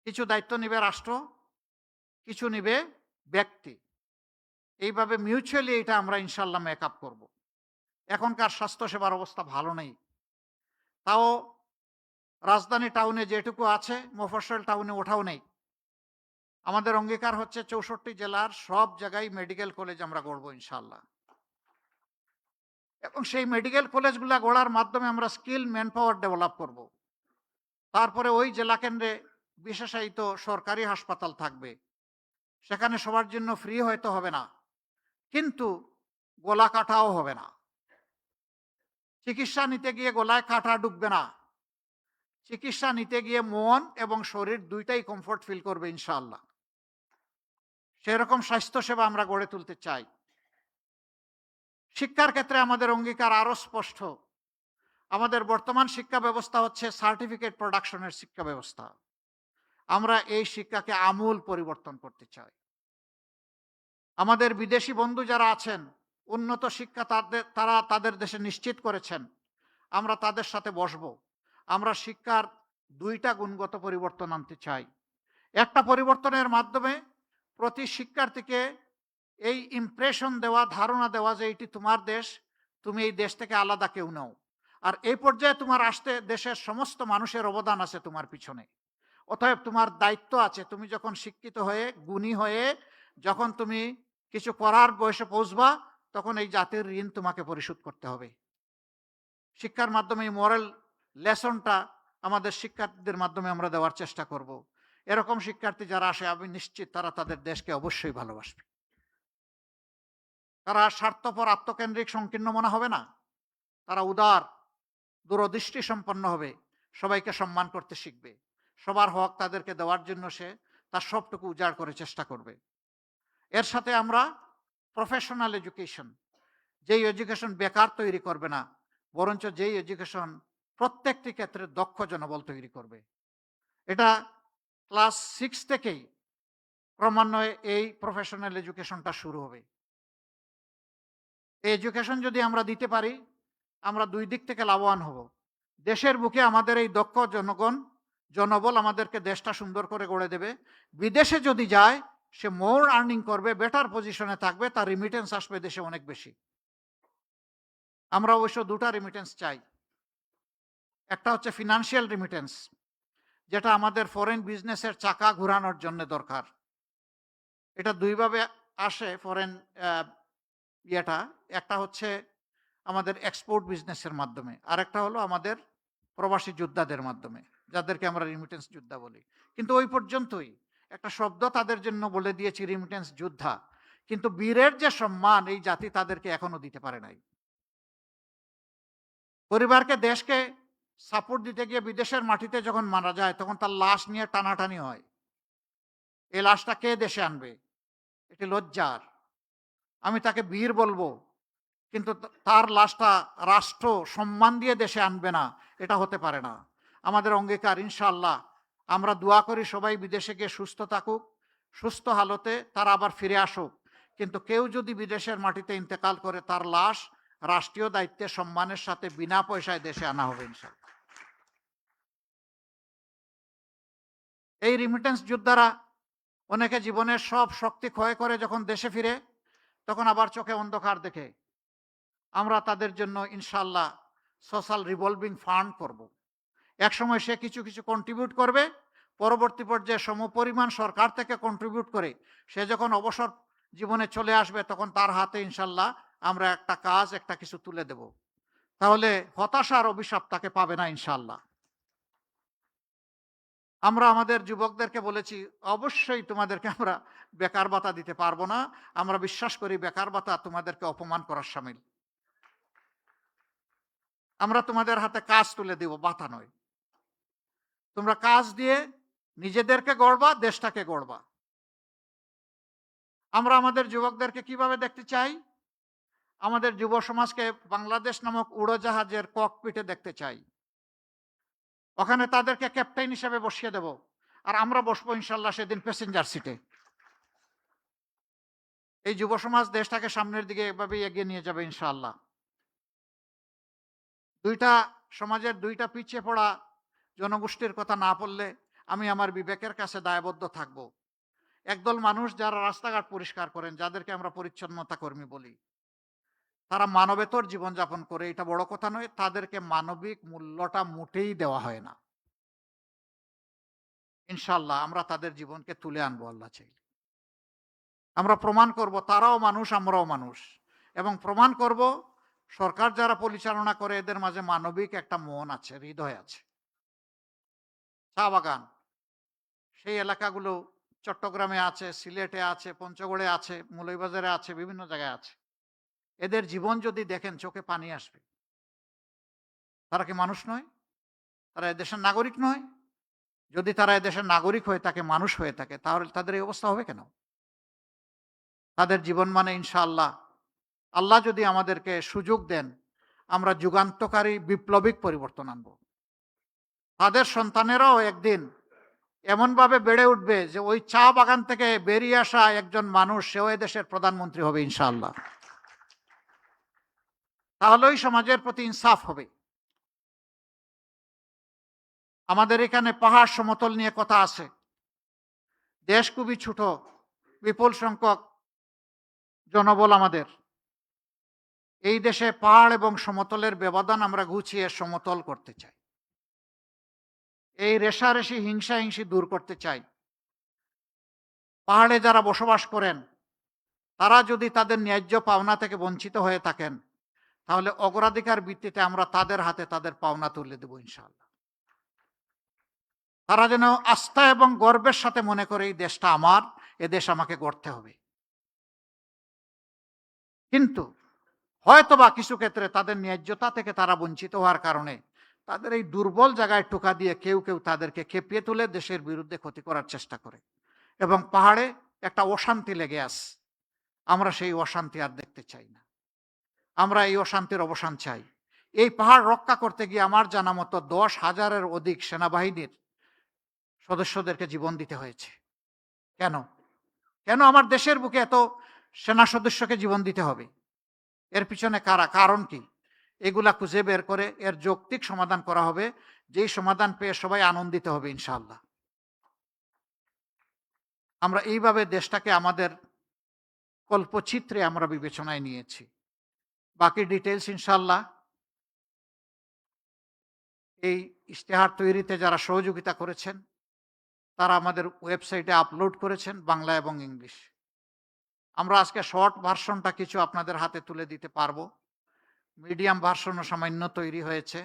কিছু দায়িত্ব নিবে রাষ্ট্র, কিছু নিবে ব্যক্তি, এইভাবে মিউচুয়ালি এটা আমরা ইনশাল্লাহ মেকআপ করব। এখনকার স্বাস্থ্যসেবার অবস্থা ভালো নেই, তাও রাজধানী টাউনে যেটুকু আছে মফস্বল টাউনে ওঠাও নেই। আমাদের অঙ্গীকার হচ্ছে 64 জেলার সব জায়গায় মেডিকেল কলেজ আমরা গড়ব ইনশাল্লাহ, এবং সেই মেডিকেল কলেজগুলা গড়ার মাধ্যমে আমরা স্কিল ম্যান পাওয়ার ডেভেলপ করব। তারপরে ওই জেলা কেন্দ্রে বিশেষায়িত সরকারি হাসপাতাল থাকবে, সেখানে সবার জন্য ফ্রি হয়তো হবে না, কিন্তু গলা কাটাও হবে না। চিকিৎসা নিতে গিয়ে গলায় কাটা ঢুকবে না, চিকিৎসা নিতে গিয়ে মন এবং শরীর দুইটাই কমফোর্ট ফিল করবে ইনশাআল্লাহ। সেরকম স্বাস্থ্যসেবা আমরা গড়ে তুলতে চাই। শিক্ষার ক্ষেত্রে আমাদের অঙ্গীকার আরো স্পষ্ট। আমাদের বর্তমান শিক্ষা ব্যবস্থা হচ্ছে সার্টিফিকেট প্রোডাকশনের শিক্ষা ব্যবস্থা। আমরা এই শিক্ষাকে আমূল পরিবর্তন করতে চাই। আমাদের বিদেশি বন্ধু যারা আছেন, উন্নত শিক্ষা তারা তাদের দেশে নিশ্চিত করেছেন, আমরা তাদের সাথে বসবো। আমরা শিক্ষার দুইটা গুণগত পরিবর্তন আনতে চাই। একটা পরিবর্তনের মাধ্যমে প্রতি শিক্ষার্থীকে এই ইমপ্রেশন দেওয়া, ধারণা দেওয়া যে এটি তোমার দেশ, তুমি এই দেশ থেকে আলাদা কেউ নও, আর এই পর্যায়ে তোমার আসতে দেশের সমস্ত মানুষের অবদান আছে তোমার পিছনে। অতএব তোমার দায়িত্ব আছে, তুমি যখন শিক্ষিত হয়ে গুণী হয়ে যখন তুমি কিছু করার বয়সে পৌঁছবা, তখন এই জাতির ঋণ তোমাকে পরিশোধ করতে হবে। শিক্ষার মাধ্যমে এই মোরাল লেসনটা আমাদের শিক্ষার্থীদের মাধ্যমে আমরা দেওয়ার চেষ্টা করব। এরকম শিক্ষার্থী যারা আসে, আমি নিশ্চিত তারা তাদের দেশকে অবশ্যই ভালোবাসবে। তারা স্বার্থপর, আত্মকেন্দ্রিক, সংকীর্ণ মনে হবে না। তারা উদার, দূরদৃষ্টি সম্পন্ন হবে, সবাইকে সম্মান করতে শিখবে, সবার হক তাদেরকে দেওয়ার জন্য সে তার সবটুকু উজাড় করে চেষ্টা করবে। এর সাথে আমরা প্রফেশনাল এডুকেশন, যেই এডুকেশন বেকার তৈরি করবে না, বরঞ্চ যেই এডুকেশন প্রত্যেকটি ক্ষেত্রে দক্ষ জনবল তৈরি করবে, এটা ক্লাস 6 থেকেই ক্রমান্বয়ে এই প্রফেশনাল এডুকেশনটা শুরু হবে। এই এডুকেশন যদি আমরা দিতে পারি, আমরা দুই দিক থেকে লাভবান হব। দেশের বুকে আমাদের এই দক্ষ জনবল আমাদেরকে দেশটা সুন্দর করে গড়ে দেবে। বিদেশে যদি যায়, সে মোর আর্নিং করবে, বেটার পজিশনে থাকবে, তার রিমিটেন্স আসবে দেশে অনেক বেশি। আমরা অবশ্য দুটা রিমিটেন্স চাই। একটা হচ্ছে ফিনান্সিয়াল রিমিটেন্স, যেটা আমাদের ফরেন বিজনেসের চাকা ঘোরানোর জন্য দরকার। এটা দুইভাবে আসে ফরেন ইয়েটা। একটা হচ্ছে আমাদের এক্সপোর্ট বিজনেসের মাধ্যমে, আর একটা হলো আমাদের প্রবাসী যোদ্ধাদের মাধ্যমে, যাদেরকে আমরা রিমিটেন্স যোদ্ধা বলি। কিন্তু ওই পর্যন্তই। একটা শব্দ তাদের জন্য বলে দিয়েছি, রিমিটেন্স যোদ্ধা, কিন্তু বীরের যে সম্মান এই জাতি তাদেরকে এখনো দিতে পারে নাই। পরিবারকে, দেশকে সাপোর্ট দিতে গিয়ে বিদেশের মাটিতে যখন মারা যায়, তখন তার লাশ নিয়ে টানাটানি হয়। এই লাশটা কে দেশে আনবে? এটি লজ্জার। আমি তাকে বীর বলবো, কিন্তু তার লাশটা রাষ্ট্র সম্মান দিয়ে দেশে আনবে না, এটা হতে পারে না। আমাদের অঙ্গীকার ইনশাআল্লাহ, আমরা দোয়া করি সবাই বিদেশে গিয়ে সুস্থ থাকুক, সুস্থ হালতে তারা আবার ফিরে আসুক। কিন্তু কেউ যদি বিদেশের মাটিতে ইন্তেকাল করে, তার লাশ রাষ্ট্রীয় দায়িত্বে সম্মানের সাথে বিনা পয়সায় দেশে আনা হবে ইনশাআল্লাহ। এই রিমিটেন্স যোদ্ধারা অনেকে জীবনের সব শক্তি ক্ষয় করে যখন দেশে ফিরে, তখন আবার চোখে অন্ধকার দেখে। আমরা তাদের জন্য ইনশাআল্লাহ সোশ্যাল রিভলভিং ফান্ড করব। একসময় সে কিছু কিছু কন্ট্রিবিউট করবে, পরবর্তী পর্যায়ে সমপরিমাণ সরকার থেকে কন্ট্রিবিউট করে সে যখন অবসর জীবনে চলে আসবে, তখন তার হাতে ইনশাআল্লাহ আমরা একটা কাজ, একটা কিছু তুলে দেব। তাহলে হতাশার অভিশাপ তাকে পাবে না ইনশাআল্লাহ। আমরা আমাদের যুবকদেরকে বলেছি, অবশ্যই তোমাদেরকে আমরা বেকার ভাতা দিতে পারবো না। আমরা বিশ্বাস করি বেকার ভাতা তোমাদেরকে অপমান করার শামিল। আমরা তোমাদের হাতে কাজ তুলে দিব, ভাতা নয়। তোমরা কাজ দিয়ে নিজেদেরকে গড়বা, দেশটাকে গড়বা। আমরা আমাদের যুবকদেরকে কিভাবে দেখতে চাই? আমাদের যুব সমাজকে বাংলাদেশ নামক উড়োজাহাজের ককপিটে দেখতে চাই। ওখানে তাদেরকে ক্যাপ্টেন হিসেবে বসিয়ে দেব, আর আমরা বসবো ইনশাল্লাহ সেদিন প্যাসেঞ্জার সিটে। এই যুব সমাজ দেশটাকে সামনের দিকে এভাবেই এগিয়ে নিয়ে যাবে ইনশাআল্লাহ। সমাজের দুইটা পিছিয়ে পড়া জনগোষ্ঠীর কথা না বললে আমি আমার বিবেকের কাছে দায়বদ্ধ থাকব। একদল মানুষ যারা রাস্তাঘাট পরিষ্কার করেন, যাদেরকে আমরা পরিচ্ছন্নতা কর্মী বলি, তারা মানবেতর জীবনযাপন করে, এটা বড় কথা নয়। তাদেরকে মানবিক মূল্যটা মোটেই দেওয়া হয় না। ইনশাল্লাহ আমরা তাদের জীবনকে তুলে আনবো আল্লাহ চাইলে। আমরা প্রমাণ করব তারাও মানুষ, আমরাও মানুষ, এবং প্রমাণ করব সরকার যারা পরিচালনা করে এদের মাঝে মানবিক একটা মন আছে, হৃদয় আছে। চা বাগান, সেই এলাকাগুলো চট্টগ্রামে আছে, সিলেটে আছে, পঞ্চগড়ে আছে, মৌলভীবাজারে আছে, বিভিন্ন জায়গায় আছে। এদের জীবন যদি দেখেন চোখে পানি আসবে। তারা কি মানুষ নয়? তারা এদেশের নাগরিক নয়? যদি তারা এদেশের নাগরিক হয়ে থাকে, মানুষ হয়ে থাকে, তাহলে তাদের এই অবস্থা হবে কেন? তাদের জীবন মানে ইনশাআল্লাহ, আল্লাহ যদি আমাদেরকে সুযোগ দেন, আমরা যুগান্তকারী বিপ্লবিক পরিবর্তন আনব। তাদের সন্তানেরাও একদিন এমনভাবে বেড়ে উঠবে যে ওই চা বাগান থেকে বেরিয়ে আসা একজন মানুষ, সেও দেশের প্রধানমন্ত্রী হবে ইনশাআল্লাহ। তাহলেই সমাজের প্রতি ইনসাফ হবে। আমাদের এখানে পাহাড় সমতল নিয়ে কথা আছে। দেশ খুবই ছোট, বিপুল সংখ্যক জনবল আমাদের। এই দেশে পাহাড় এবং সমতলের ব্যবধান আমরা ঘুচিয়ে সমতল করতে চাই। এই রেশারেশি, হিংসা হিংসি দূর করতে চাই। পাহাড়ে যারা বসবাস করেন, তারা যদি তাদের ন্যায্য পাওনা থেকে বঞ্চিত হয়ে থাকেন, তাহলে অগ্রাধিকার ভিত্তিতে আমরা তাদের হাতে তাদের পাওনা তুলে দেব ইনশাআল্লাহ। তারা যেন আস্থা এবং গর্বের সাথে মনে করে এই দেশটা আমার, এ দেশ আমাকে গড়তে হবে। কিন্তু হয়তোবা কিছু ক্ষেত্রে তাদের ন্যায্যতা থেকে তারা বঞ্চিত হওয়ার কারণে তাদের এই দুর্বল জায়গায় টোকা দিয়ে কেউ কেউ তাদেরকে খেপিয়ে তুলে দেশের বিরুদ্ধে ক্ষতি করার চেষ্টা করে, এবং পাহাড়ে একটা অশান্তি লেগে আছে। আমরা সেই অশান্তি আর দেখতে চাই না। আমরা এই অশান্তির অবসান চাই। এই পাহাড় রক্ষা করতে গিয়ে আমার জানা মতো 10,000-এর অধিক সেনাবাহিনীর সদস্যদেরকে জীবন দিতে হয়েছে। কেন? কেন আমার দেশের বুকে এত সেনা সদস্যকে জীবন দিতে হবে? এর পিছনে কারা, কারণ কি? এগুলা খুঁজে বের করে এর যৌক্তিক সমাধান করা হবে, যেই সমাধান পেয়ে সবাই আনন্দিত হবে ইনশাআল্লাহ। আমরা এইভাবে দেশটাকে আমাদের কল্পচিত্রে আমরা বিবেচনায় নিয়েছি। বাকি ডিটেলস ইনশাআল্লাহ এই ইশতেহার তৈরিতে যারা সহযোগিতা করেছেন, তারা আমাদের ওয়েবসাইটে আপলোড করেছেন বাংলা এবং ইংলিশ। আমরা আজকে শর্ট ভার্সনটা কিছু আপনাদের হাতে তুলে দিতে পারবো। মিডিয়াম ভার্সনও সামান্য তৈরি হয়েছে,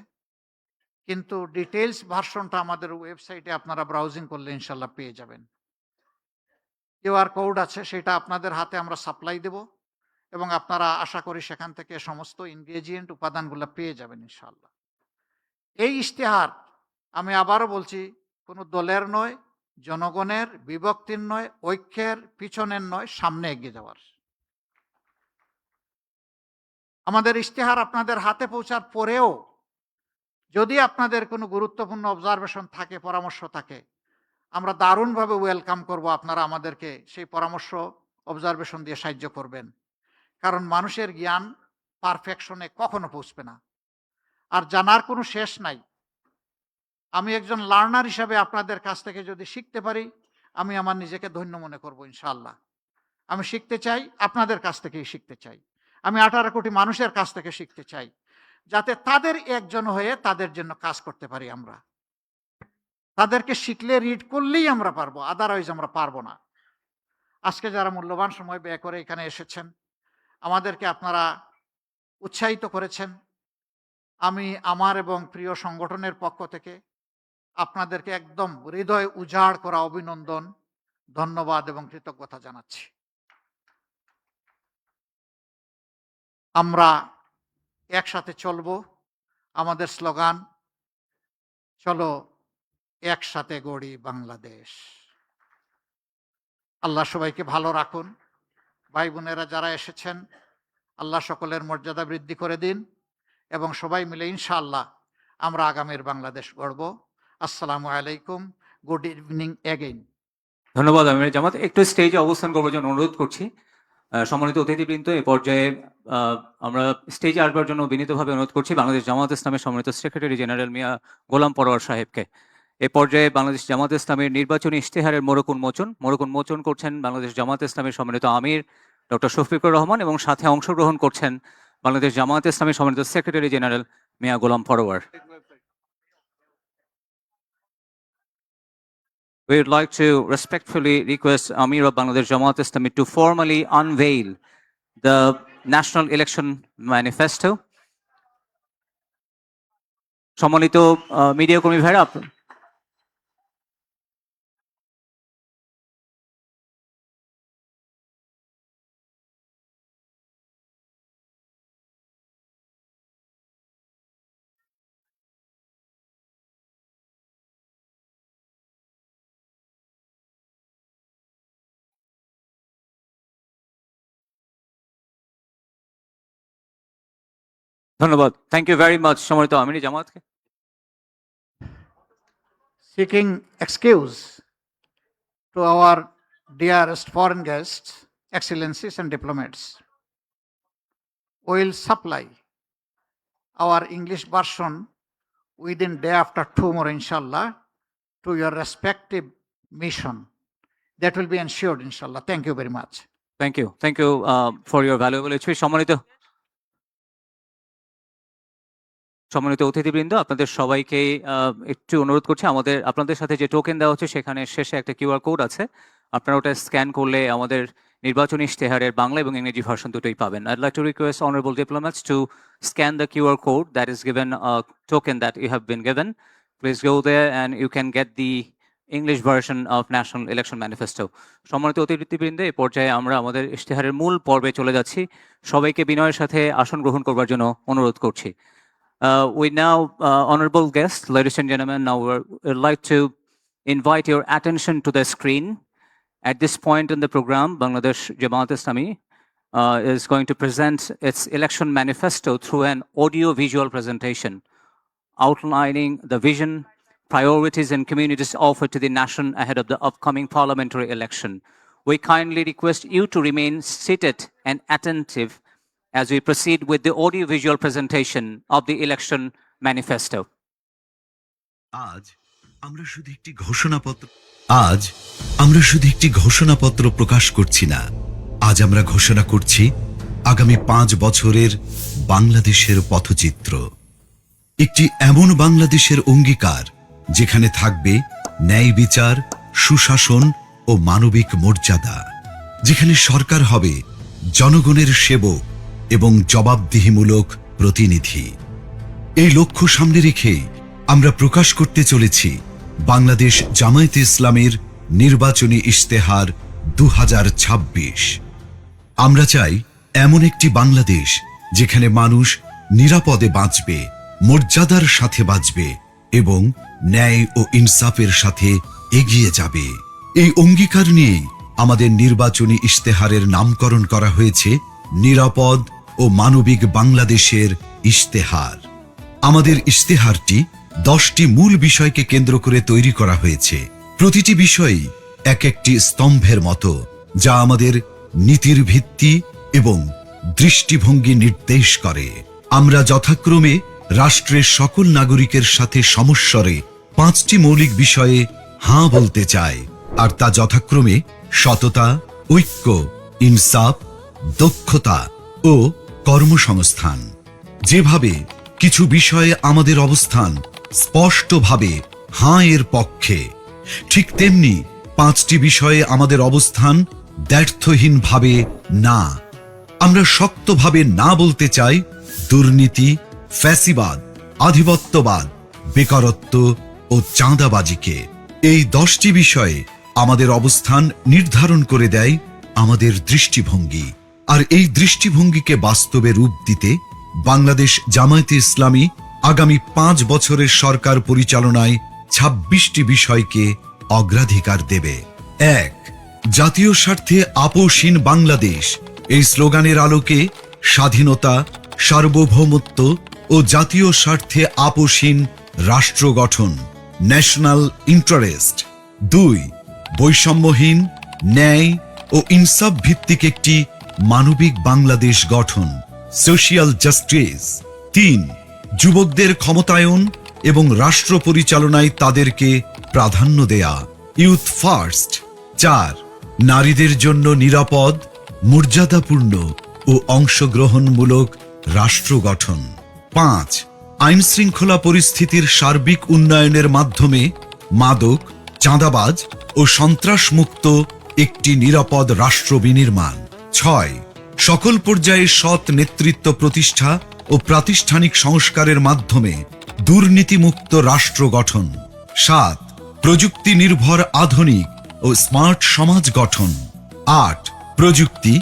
কিন্তু ডিটেলস ভার্সনটা আমাদের ওয়েবসাইটে আপনারা ব্রাউজিং করলে ইনশাল্লাহ পেয়ে যাবেন। কিউআর কোড আছে, সেটা আপনাদের হাতে আমরা সাপ্লাই দেব, এবং আপনারা আশা করি সেখান থেকে সমস্ত ইনগ্রেডিয়েন্ট উপাদানগুলো পেয়ে যাবেন ইনশাল্লাহ। এই ইশতেহার, আমি আবারও বলছি, কোনো দলের নয়, জনগণের, বিভক্তির নয়, ঐক্যের, পিছনের নয়, সামনে এগিয়ে যাওয়ার। আমাদের ইশতেহার আপনাদের হাতে পৌঁছার পরেও যদি আপনাদের কোনো গুরুত্বপূর্ণ অবজারভেশন থাকে, পরামর্শ থাকে, আমরা দারুণভাবে ওয়েলকাম করব। আপনারা আমাদেরকে সেই পরামর্শ, অবজারভেশন দিয়ে সাহায্য করবেন। কারণ মানুষের জ্ঞান পারফেকশনে কখনো পৌঁছবে না, আর জানার কোনো শেষ নাই। আমি একজন লার্নার হিসাবে আপনাদের কাছ থেকে যদি শিখতে পারি, আমি আমার নিজেকে ধন্য মনে করব ইনশাআল্লাহ। আমি শিখতে চাই, আপনাদের কাছ থেকেই শিখতে চাই। আমি 18 কোটি মানুষের কাছ থেকে শিখতে চাই, যাতে তাদের একজন হয়ে তাদের জন্য কাজ করতে পারি আমরা। তাদেরকে শিখলে, রিড করলেই আমরা পারবো, আদারওয়াইজ আমরা পারবো না। আজকে যারা মূল্যবান সময় ব্যয় করে এখানে এসেছেন, আমাদেরকে আপনারা উৎসাহিত করেছেন, আমি আমার এবং প্রিয় সংগঠনের পক্ষ থেকে আপনাদেরকে একদম হৃদয় উজাড় করা অভিনন্দন, ধন্যবাদ এবং কৃতজ্ঞতা জানাচ্ছি। আমরা একসাথে চলবো। আমাদের স্লোগান, চলো একসাথে গড়ি বাংলাদেশ। আল্লাহ সবাইকে ভালো রাখুন। ভাই বোনেরা যারা এসেছেন, আল্লাহ সকলের মর্যাদা বৃদ্ধি করে দিন, এবং সবাই মিলে ইনশাআল্লাহ আমরা আগামীর বাংলাদেশ গড়ব। আসসালামু আলাইকুম, গুড ইভিনিং এগেইন। ধন্যবাদ আমির জামাত। একটু স্টেজে অবস্থান করবার জন্য অনুরোধ করছি। সম্মানিত অতিথিবৃন্দ, এ পর্যায়ে আমরা স্টেজে আসবার জন্য বিনীতভাবে অনুরোধ করছি বাংলাদেশ জামায়াত ইসলামের সম্মানিত সেক্রেটারি জেনারেল মিয়া গোলাম পরোয়ার সাহেবকে। এ পর্যায়ে বাংলাদেশ জামায়াত ইসলামের নির্বাচনী ইশতেহারের মোড়ক উন্মোচন করছেন বাংলাদেশ জামায়াত ইসলামের সম্মানিত আমির ডক্টর শফিকুর রহমান, এবং সাথে অংশগ্রহণ করছেন বাংলাদেশ জামায়াত ইসলামের সম্মানিত secretary general Mia Golam Parwar. We would like to respectfully request Amir of Bangladesh Jamaat Islami to formally unveil the National Election Manifesto. সম্মানিত মিডিয়া কর্মী ভাইরা, ধন্যবাদ। থ্যাংক ইউ ভেরি মাচ সম্মানিত আমির জামাতকে। Seeking excuse to our dearest foreign guests, excellencies and diplomats, we will supply our English version within day after tomorrow, inshallah, to your respective mission. That will be ensured, inshallah. Thank you very much. Thank you for your valuable speech. সম্মানিত অতিথিবৃন্দ, আপনাদের সবাইকে একটু অনুরোধ করছি, আপনাদের সাথে যে টোকেন দেওয়া হচ্ছে সেখানে শেষে একটা কিউআর কোড আছে, আপনারা ওটা স্ক্যান করলে আমাদের নির্বাচনী ইশতেহারের বাংলা এবং ইংরেজি ভার্সন দুটোই পাবেন। I'd like to request honorable diplomats to scan the QR code that is given, a token that you have been given. Please go there and you can get the English version of National Election Manifesto. সম্মানিত অতিথিবৃন্দ, এই পর্যায়ে আমরা আমাদের ইশতেহারের মূল পর্বে চলে যাচ্ছি। সবাইকে বিনয়ের সাথে আসন গ্রহণ করবার জন্য অনুরোধ করছি। We now, honorable guests, ladies and gentlemen, now we'd like to invite your attention to the screen. At this point in the program, Bangladesh Jamaat Islami is going to present its election manifesto through an audio-visual presentation outlining the vision, priorities and communities offered to the nation ahead of the upcoming parliamentary election. We kindly request you to remain seated and attentive as we proceed with the audio-visual presentation of the election manifesto. আজ আমরা শুধু একটি ঘোষণাপত্র প্রকাশ করছি না, আজ আমরা ঘোষণা করছি আগামী 5 বছরের বাংলাদেশের পথচিত্র। একটি এমন বাংলাদেশের অঙ্গীকার যেখানে থাকবে ন্যায় বিচার, সুশাসন ও মানবিক মর্যাদা, যেখানে সরকার হবে জনগণের সেবক এবং জবাবদিহিমূলক প্রতিনিধি। এই লক্ষ্য সামনে রেখে আমরা প্রকাশ করতে চলেছি বাংলাদেশ জামায়াতে ইসলামের নির্বাচনী ইশতেহার 2026। আমরা চাই এমন একটি বাংলাদেশ যেখানে মানুষ নিরাপদে বাঁচবে, মর্যাদার সাথে বাঁচবে এবং ন্যায় ও ইনসাফের সাথে এগিয়ে যাবে। এই অঙ্গীকার নিয়েই আমাদের নির্বাচনী ইশতেহারের নামকরণ করা হয়েছে নিরাপদ ও মানবিক বাংলাদেশের ইশতেহার। আমাদের ইশতেহারটি 10টি মূল বিষয়কে কেন্দ্র করে তৈরি করা হয়েছে। প্রতিটি বিষয়ই এক একটি স্তম্ভের মতো, যা আমাদের নীতির ভিত্তি এবং দৃষ্টিভঙ্গি নির্দেশ করে। আমরা যথাক্রমে রাষ্ট্রের সকল নাগরিকের সাথে সমস্বরে 5টি মৌলিক বিষয়ে হাঁ বলতে চাই, আর তা যথাক্রমে সততা, ঐক্য, ইনসাফ, দক্ষতা ও কর্মসংস্থান। যেভাবে কিছু বিষয়ে আমাদের অবস্থান স্পষ্টভাবে হাঁ এর পক্ষে, ঠিক তেমনি 5টি বিষয়ে আমাদের অবস্থান দ্ব্যর্থহীনভাবে না। আমরা শক্তভাবে না বলতে চাই দুর্নীতি, ফ্যাসিবাদ, আধিপত্যবাদ, বেকারত্ব ও চাঁদাবাজিকে। এই 10টি বিষয়ে আমাদের অবস্থান নির্ধারণ করে দেয় আমাদের দৃষ্টিভঙ্গি, আর এই দৃষ্টিভঙ্গিকে বাস্তবে রূপ দিতে বাংলাদেশ জামায়াতে ইসলামী আগামী 5 বছরের সরকার পরিচালনায় 26টি বিষয়কে অগ্রাধিকার দেবে। 1. জাতীয় স্বার্থে আপোষহীন বাংলাদেশ। এই স্লোগানের আলোকে স্বাধীনতা, সার্বভৌমত্ব ও জাতীয় স্বার্থে আপোষহীন রাষ্ট্র গঠন, ন্যাশনাল ইন্টারেস্ট। 2. বৈষম্যহীন, ন্যায় ও ইনসাফ ভিত্তিক একটি মানবিক বাংলাদেশ গঠন, সোশিয়াল জাস্টিস। 3, যুবকদের ক্ষমতায়ন এবং রাষ্ট্র পরিচালনায় তাদেরকে প্রাধান্য দেয়া, ইউথ ফার্স্ট। 4, নারীদের জন্য নিরাপদ, মর্যাদাপূর্ণ ও অংশগ্রহণমূলক রাষ্ট্র গঠন। 5, আইন শৃঙ্খলা পরিস্থিতির সার্বিক উন্নয়নের মাধ্যমে মাদক, চাঁদাবাজ ও সন্ত্রাসমুক্ত একটি নিরাপদ রাষ্ট্র বিনির্মাণ। 6, সকল পর্যায়ে সৎ নেতৃত্ব প্রতিষ্ঠা ও প্রাতিষ্ঠানিক সংস্কারের মাধ্যমে দুর্নীতিমুক্ত রাষ্ট্র গঠন। 7, প্রযুক্তি নির্ভর আধুনিক ও স্মার্ট সমাজ গঠন। 8, প্রযুক্তি,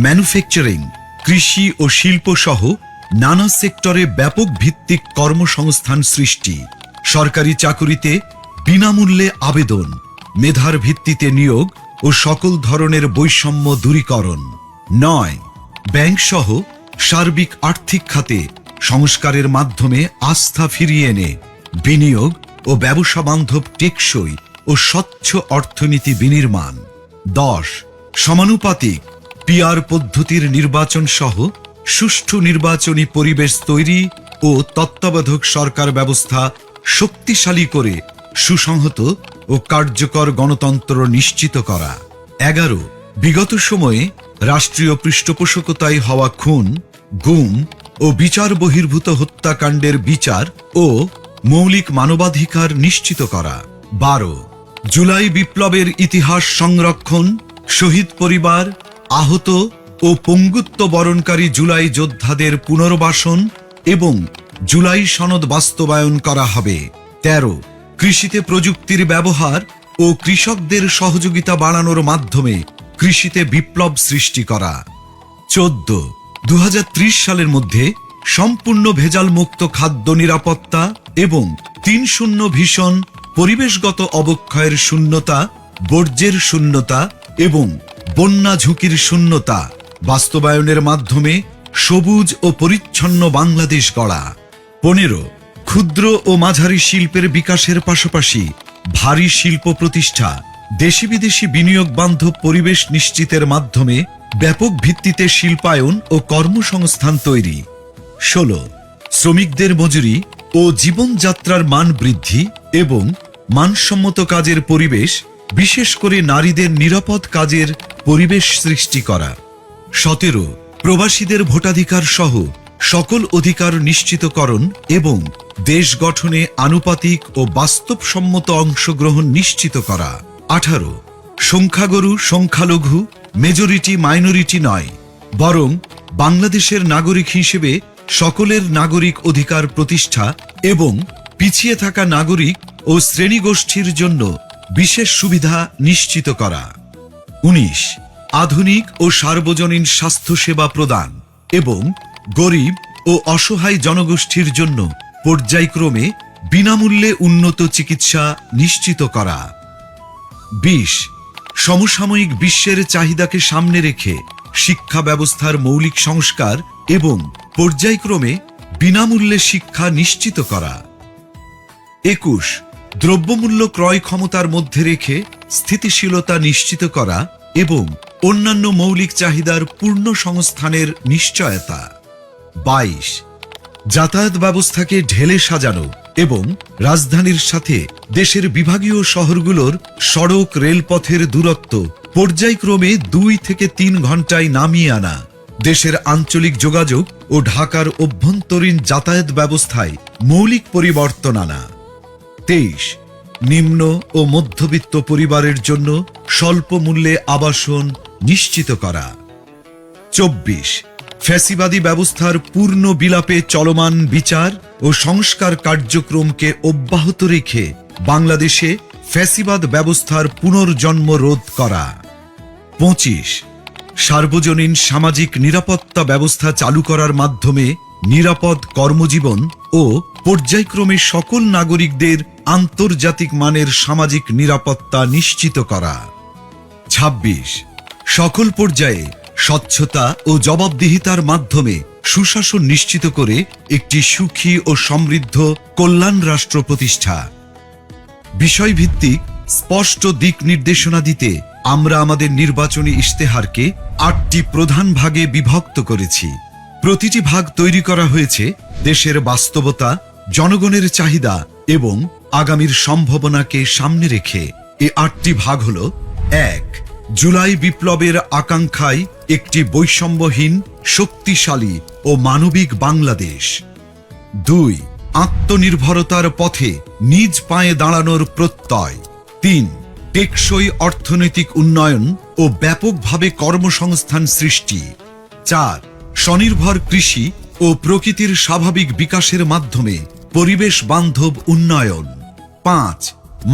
ম্যানুফ্যাকচারিং, কৃষি ও শিল্প সহ নানা সেক্টরে ব্যাপক ভিত্তিক কর্মসংস্থান সৃষ্টি, সরকারি চাকুরিতে বিনামূল্যে আবেদন, মেধার ভিত্তিতে নিয়োগ ও সকল ধরনের বৈষম্য দূরীকরণ। 9, ব্যাংক সহ সার্বিক আর্থিক খাতে সংস্কারের মাধ্যমে আস্থা ফিরিয়ে এনে বিনিয়োগ ও ব্যবসা বান্ধব টেকসই ও স্বচ্ছ অর্থনীতি বিনির্মাণ। 10, সমানুপাতিক পিআর পদ্ধতির নির্বাচন সহ সুষ্ঠু নির্বাচনী পরিবেশ তৈরি ও তত্ত্বাবধায়ক সরকার ব্যবস্থা শক্তিশালী করে সুসংহত ও কার্যকর গণতন্ত্র নিশ্চিত করা। 11, বিগত সময়ে রাষ্ট্রীয় পৃষ্ঠপোষকতায় হওয়া খুন, গুম ও বিচার বহির্ভূত হত্যাকাণ্ডের বিচার ও মৌলিক মানবাধিকার নিশ্চিত করা। 12, জুলাই বিপ্লবের ইতিহাস সংরক্ষণ, শহীদ পরিবার, আহত ও পঙ্গুত্ব বরণকারী জুলাই যোদ্ধাদের পুনর্বাসন এবং জুলাই সনদ বাস্তবায়ন করা হবে। 13, কৃষিতে প্রযুক্তির ব্যবহার ও কৃষকদের সহযোগিতা বাড়ানোর মাধ্যমে কৃষিতে বিপ্লব সৃষ্টি করা। 14, 2030 সালের মধ্যে সম্পূর্ণ ভেজাল মুক্ত খাদ্য নিরাপত্তা এবং 3-0 ভিশন, পরিবেশগত অবক্ষয়ের শূন্যতা, বর্জ্যের শূন্যতা এবং বন্যা ঝুঁকির শূন্যতা বাস্তবায়নের মাধ্যমে সবুজ ও পরিচ্ছন্ন বাংলাদেশ গড়া। 15, ক্ষুদ্র ও মাঝারি শিল্পের বিকাশের পাশাপাশি ভারী শিল্প প্রতিষ্ঠা, দেশি বিদেশি বিনিয়োগ বান্ধব পরিবেশ নিশ্চিতের মাধ্যমে ব্যাপক ভিত্তিতে শিল্পায়ন ও কর্মসংস্থান তৈরি। 16, শ্রমিকদের মজুরি ও জীবনযাত্রার মান বৃদ্ধি এবং মানসম্মত কাজের পরিবেশ, বিশেষ করে নারীদের নিরাপদ কাজের পরিবেশ সৃষ্টি করা। 17, প্রবাসীদের ভোটাধিকার সহ সকল অধিকার নিশ্চিতকরণ এবং দেশ গঠনে আনুপাতিক ও বাস্তবসম্মত অংশগ্রহণ নিশ্চিত করা। 18, সংখ্যাগুরু সংখ্যালঘু, মেজরিটি মাইনরিটি নয়, বরং বাংলাদেশের নাগরিক হিসেবে সকলের নাগরিক অধিকার প্রতিষ্ঠা এবং পিছিয়ে থাকা নাগরিক ও শ্রেণীগোষ্ঠীর জন্য বিশেষ সুবিধা নিশ্চিত করা। 19, আধুনিক ও সার্বজনীন স্বাস্থ্যসেবা প্রদান এবং গরিব ও অসহায় জনগোষ্ঠীর জন্য পর্যায়ক্রমে বিনামূল্যে উন্নত চিকিৎসা নিশ্চিত করা। 20, সমসাময়িক বিশ্বের চাহিদাকে সামনে রেখে শিক্ষা ব্যবস্থার মৌলিক সংস্কার এবং পর্যায়ক্রমে বিনামূল্যে শিক্ষা নিশ্চিত করা। 21, দ্রব্যমূল্য ক্রয় ক্ষমতার মধ্যে রেখে স্থিতিশীলতা নিশ্চিত করা এবং অন্যান্য মৌলিক চাহিদার পূর্ণ সংস্থানের নিশ্চয়তা। 22, যাতায়াত ব্যবস্থাকে ঢেলে সাজানো এবং রাজধানীর সাথে দেশের বিভাগীয় শহরগুলোর সড়ক রেলপথের দূরত্ব পর্যায়ক্রমে 2 থেকে 3 ঘন্টায় নামিয়ে আনা, দেশের আঞ্চলিক যোগাযোগ ও ঢাকার অভ্যন্তরীণ যাতায়াত ব্যবস্থায় মৌলিক পরিবর্তন আনা। 23, নিম্ন ও মধ্যবিত্ত পরিবারের জন্য স্বল্প মূল্যে আবাসন নিশ্চিত করা। 24, ফ্যাসিবাদী ব্যবস্থার পূর্ণ বিলাপে চলমান বিচার ও সংস্কার কার্যক্রমকে অব্যাহত রেখে বাংলাদেশে ফ্যাসিবাদ ব্যবস্থার পুনর্জন্ম রোধ করা। 25, সার্বজনীন সামাজিক নিরাপত্তা ব্যবস্থা চালু করার মাধ্যমে নিরাপদ কর্মজীবন ও পর্যায়ক্রমে সকল নাগরিকদের আন্তর্জাতিক মানের সামাজিক নিরাপত্তা নিশ্চিত করা। 26, সকল পর্যায়ে স্বচ্ছতা ও জবাবদিহিতার মাধ্যমে সুশাসন নিশ্চিত করে একটি সুখী ও সমৃদ্ধ কল্যাণ রাষ্ট্র প্রতিষ্ঠা। বিষয়ভিত্তিক স্পষ্ট দিক নির্দেশনা দিতে আমরা আমাদের নির্বাচনী ইশতেহারকে 8টি প্রধান ভাগে বিভক্ত করেছি। প্রতিটি ভাগ তৈরি করা হয়েছে দেশের বাস্তবতা, জনগণের চাহিদা এবং আগামীর সম্ভাবনাকে সামনে রেখে। এই 8টি ভাগ হল: 1. জুলাই বিপ্লবের আকাঙ্ক্ষায় একটি বৈষম্যহীন, শক্তিশালী ও মানবিক বাংলাদেশ। 2. আত্মনির্ভরতার পথে নিজ পায়ে দাঁড়ানোর প্রত্যয়। 3. টেকসই অর্থনৈতিক উন্নয়ন ও ব্যাপকভাবে কর্মসংস্থান সৃষ্টি। 4. স্বনির্ভর কৃষি ও প্রকৃতির স্বাভাবিক বিকাশের মাধ্যমে পরিবেশ বান্ধব উন্নয়ন। 5.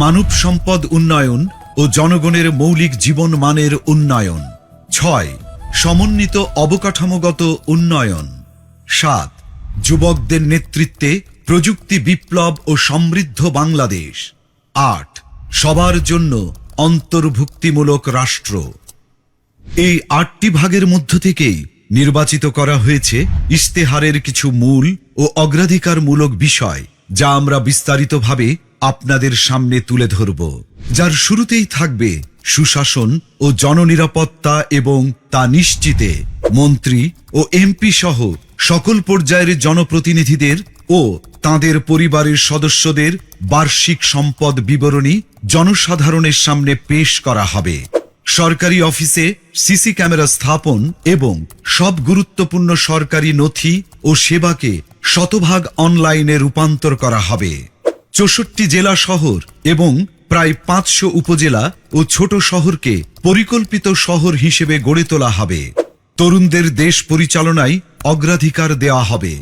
মানব সম্পদ উন্নয়ন ও জনগণের মৌলিক জীবন মানের উন্নয়ন। 6. সমন্বিত অবকাঠামোগত উন্নয়ন। 7. যুবকদের নেতৃত্বে প্রযুক্তি বিপ্লব ও সমৃদ্ধ বাংলাদেশ। 8. সবার জন্য অন্তর্ভুক্তিমূলক রাষ্ট্র। এই 8টি ভাগের মধ্য থেকেই নির্বাচিত করা হয়েছে ইশতেহারের কিছু মূল ও অগ্রাধিকারমূলক বিষয়, যা আমরা বিস্তারিতভাবে আপনাদের সামনে তুলে ধরব। যার শুরুতেই থাকবে সুশাসন ও জননিরাপত্তা এবং তা নিশ্চিতে মন্ত্রী ও এমপি সহ সকল পর্যায়ের জনপ্রতিনিধিদের ও তাদের পরিবারের সদস্যদের বার্ষিক সম্পদ বিবরণী জনসাধারণের সামনে পেশ করা হবে। সরকারি অফিসে সিসি ক্যামেরা স্থাপন এবং সব গুরুত্বপূর্ণ সরকারি নথি ও সেবাকে শতভাগ অনলাইনে রূপান্তর করা হবে। 64 জেলা শহর এবং প্রায় 500 উপজেলা ও ছোট শহরকে পরিকল্পিত শহর হিসেবে গড়ে তোলা হবে। তরুণদের দেশ পরিচালনায় অগ্রাধিকার দেওয়া হবে।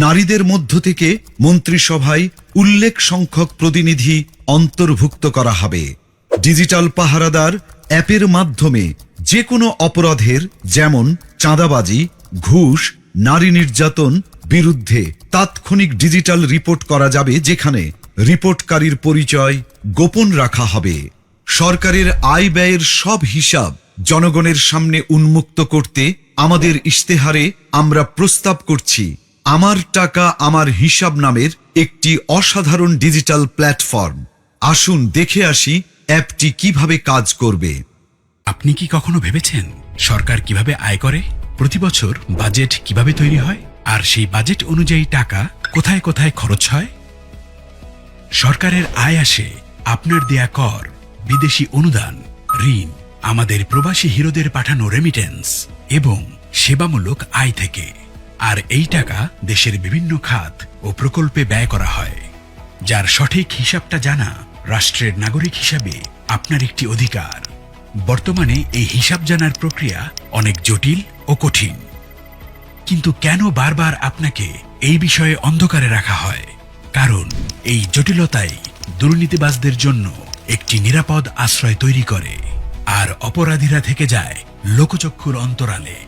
নারীদের মধ্য থেকে মন্ত্রিসভায় উল্লেখ সংখ্যক প্রতিনিধি অন্তর্ভুক্ত করা হবে। ডিজিটাল পাহারাদার অ্যাপের মাধ্যমে যে কোনো অপরাধের, যেমন চাঁদাবাজি, ঘুষ, নারী নির্যাতন বিরুদ্ধে তাৎক্ষণিক ডিজিটাল রিপোর্ট করা যাবে, যেখানে রিপোর্টকারীর পরিচয় গোপন রাখা হবে। সরকারের আয় ব্যয়ের সব হিসাব জনগণের সামনে উন্মুক্ত করতে আমাদের ইশতেহারে আমরা প্রস্তাব করছি আমার টাকা আমার হিসাব নামের একটি অসাধারণ ডিজিটাল প্ল্যাটফর্ম। আসুন দেখে আসি অ্যাপটি কিভাবে কাজ করবে। আপনি কি কখনো ভেবেছেন সরকার কিভাবে আয় করে? প্রতি বছর বাজেট কিভাবে তৈরি হয়, আর সেই বাজেট অনুযায়ী টাকা কোথায় কোথায় খরচ হয়? সরকারের আয় আসে আপনার দেয়া কর, বিদেশি অনুদান, ঋণ, আমাদের প্রবাসী হিরোদের পাঠানো রেমিটেন্স এবং সেবামূলক আয় থেকে। আর এই টাকা দেশের বিভিন্ন খাত ও প্রকল্পে ব্যয় করা হয়, যার সঠিক হিসাবটা জানা রাষ্ট্রের নাগরিক হিসাবে আপনার একটি অধিকার। বর্তমানে এই হিসাব জানার প্রক্রিয়া অনেক জটিল ও কঠিন, কিন্তু কেন বারবার আপনাকে এই বিষয়ে অন্ধকারে রাখা হয়? কারণ এই জটিলতাই দুর্নীতিবাজদের জন্য একটি নিরাপদ আশ্রয় তৈরি করে, আর অপরাধীরা থেকে যায় লোকচক্ষুর অন্তরালে।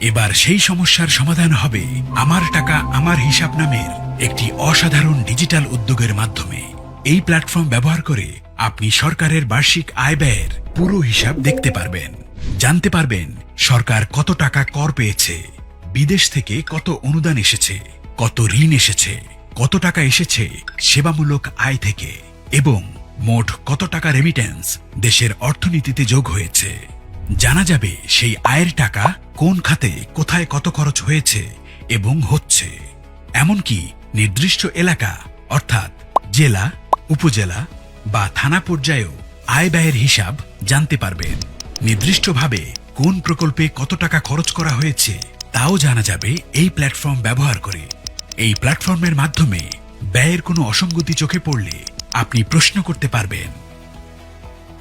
এবার সেই সমস্যার সমাধান হবে আমার টাকা আমার হিসাব নামের একটি অসাধারণ ডিজিটাল উদ্যোগের মাধ্যমে। এই প্ল্যাটফর্ম ব্যবহার করে আপনি সরকারের বার্ষিক আয় ব্যয়ের পুরো হিসাব দেখতে পারবেন, জানতে পারবেন সরকার কত টাকা কর পেয়েছে, বিদেশ থেকে কত অনুদান এসেছে, কত ঋণ এসেছে, কত টাকা এসেছে সেবামূলক আয় থেকে, এবং মোট কত টাকা রেমিটেন্স দেশের অর্থনীতিতে যোগ হয়েছে। জানা যাবে সেই আয়ের টাকা কোন খাতে কোথায় কত খরচ হয়েছে এবং হচ্ছে। এমনকি নির্দিষ্ট এলাকা অর্থাৎ জেলা, উপজেলা বা থানা পর্যায়েও আয় ব্যয়ের হিসাব জানতে পারবেন। নির্দিষ্টভাবে কোন প্রকল্পে কত টাকা খরচ করা হয়েছে তাও জানা যাবে এই প্ল্যাটফর্ম ব্যবহার করে। এই প্ল্যাটফর্মের মাধ্যমে ব্যয়ের কোনো অসঙ্গতি চোখে পড়লে আপনি প্রশ্ন করতে পারবেন,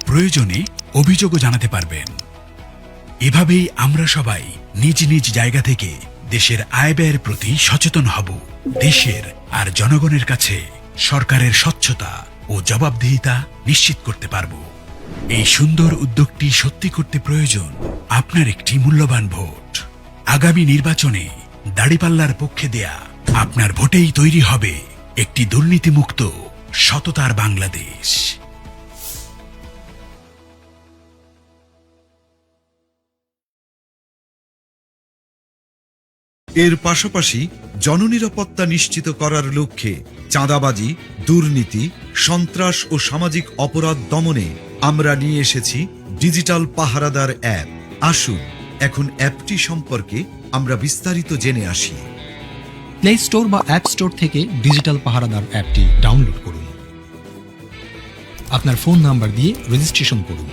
প্রয়োজনে অভিযোগও জানাতে পারবেন। এভাবেই আমরা সবাই নিজ নিজ জায়গা থেকে দেশের আয় ব্যয়ের প্রতি সচেতন হব। দেশের আর জনগণের কাছে সরকারের স্বচ্ছতা ও জবাবদিহিতা নিশ্চিত করতে পারব। এই সুন্দর উদ্যোগটি সত্যি করতে প্রয়োজন আপনার একটি মূল্যবান ভোট। আগামী নির্বাচনে দাড়িপাল্লার পক্ষে দেয়া আপনার ভোটেই তৈরি হবে একটি দুর্নীতিমুক্ত সততার বাংলাদেশ। এর পাশাপাশি জননিরাপত্তা নিশ্চিত করার লক্ষ্যে চাঁদাবাজি, দুর্নীতি, সন্ত্রাস ও সামাজিক অপরাধ দমনে আমরা নিয়ে এসেছি ডিজিটাল পাহারাদার অ্যাপ। আসুন এখন অ্যাপটি সম্পর্কে আমরা বিস্তারিত জেনে আসি। প্লে স্টোর বা অ্যাপ স্টোর থেকে ডিজিটাল পাহারাদার অ্যাপটি ডাউনলোড করুন। আপনার ফোন নাম্বার দিয়ে রেজিস্ট্রেশন করুন।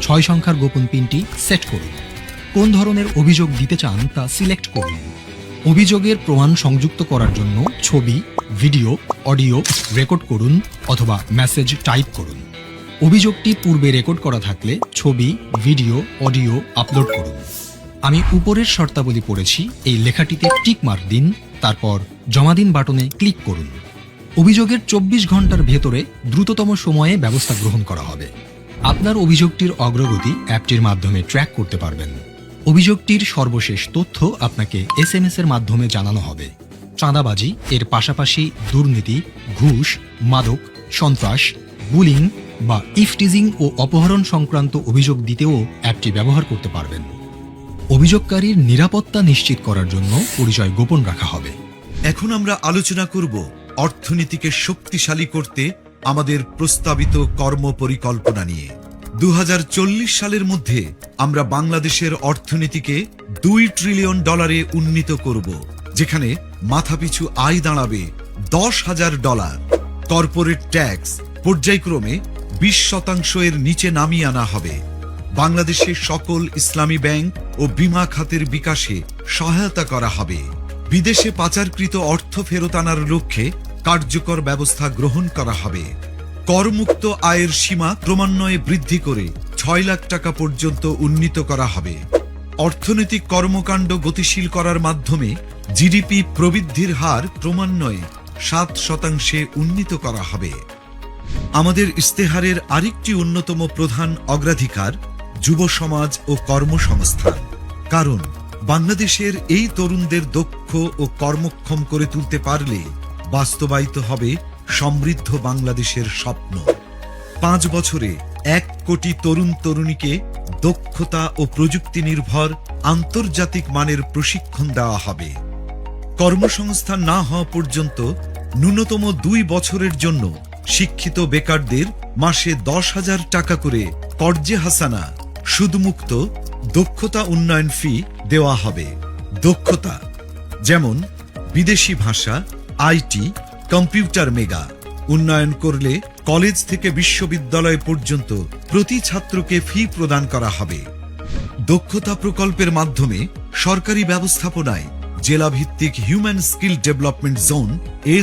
6 সংখ্যার গোপন পিনটি সেট করুন। কোন ধরনের অভিযোগ দিতে চান তা সিলেক্ট করুন। অভিযোগের প্রমাণ সংযুক্ত করার জন্য ছবি, ভিডিও, অডিও রেকর্ড করুন অথবা মেসেজ টাইপ করুন। অভিযোগটি পূর্বে রেকর্ড করা থাকলে ছবি, ভিডিও, অডিও আপলোড করুন। আমি উপরের শর্তাবলী পড়েছি, এই লেখাটিতে টিক মার্ক দিন, তারপর জমা দিন বাটনে ক্লিক করুন। অভিযোগের 24 ঘন্টার ভেতরে দ্রুততম সময়ে ব্যবস্থা গ্রহণ করা হবে। আপনার অভিযোগটির অগ্রগতি অ্যাপটির মাধ্যমে ট্র্যাক করতে পারবেন। অভিযোগটির সর্বশেষ তথ্য আপনাকে SMS এর মাধ্যমে জানানো হবে। চাঁদাবাজি এর পাশাপাশি দুর্নীতি, ঘুষ, মাদক, সন্ত্রাস, বুলিং বা ইফটিজিং ও অপহরণ সংক্রান্ত অভিযোগ দিতেও অ্যাপটি ব্যবহার করতে পারবেন। অভিযোগকারীর নিরাপত্তা নিশ্চিত করার জন্য পরিচয় গোপন রাখা হবে। এখন আমরা আলোচনা করব অর্থনীতিকে শক্তিশালী করতে আমাদের প্রস্তাবিত কর্ম পরিকল্পনা নিয়ে। 2040 সালের মধ্যে আমরা বাংলাদেশের অর্থনীতিকে $2 ট্রিলিয়ন উন্নীত করব, যেখানে মাথাপিছু আয় দাঁড়াবে $10,000। কর্পোরেট ট্যাক্স পর্যায়ক্রমে 20% এর নিচে নামিয়ে আনা হবে। বাংলাদেশের সকল ইসলামী ব্যাংক ও বীমা খাতের বিকাশে সহায়তা করা হবে। বিদেশে পাচারকৃত অর্থ ফেরত আনার লক্ষ্যে কার্যকর ব্যবস্থা গ্রহণ করা হবে। করমুক্ত আয়ের সীমা ক্রমান্বয়ে বৃদ্ধি করে 6 লাখ টাকা পর্যন্ত উন্নীত করা হবে। অর্থনৈতিক কর্মকাণ্ড গতিশীল করার মাধ্যমে জিডিপি প্রবৃদ্ধির হার ক্রমান্বয়ে 7% উন্নীত করা হবে। আমাদের ইস্তেহারের আরেকটি অন্যতম প্রধান অগ্রাধিকার যুব সমাজ ও কর্মসংস্থান। কারণ বাংলাদেশের এই তরুণদের দক্ষ ও কর্মক্ষম করে তুলতে পারলে বাস্তবায়িত হবে সমৃদ্ধ বাংলাদেশের স্বপ্ন। 5 বছরে 1 কোটি তরুণ তরুণীকে দক্ষতা ও প্রযুক্তি নির্ভর আন্তর্জাতিক মানের প্রশিক্ষণ দেওয়া হবে। কর্মসংস্থান না হওয়া পর্যন্ত ন্যূনতম 2 বছরের জন্য শিক্ষিত বেকারদের মাসে 10,000 টাকা করে কর্জে হাসানা সুদমুক্ত দক্ষতা উন্নয়ন ফি দেওয়া হবে। দক্ষতা যেমন বিদেশি ভাষা, আইটি, কম্পিউটার মেগা উন্নয়ন করলে কলেজ থেকে বিশ্ববিদ্যালয় পর্যন্ত প্রতি ছাত্রকে ফি প্রদান করা হবে। দক্ষতা প্রকল্পের মাধ্যমে সরকারি ব্যবস্থাপনায় জেলাভিত্তিক human skill development zone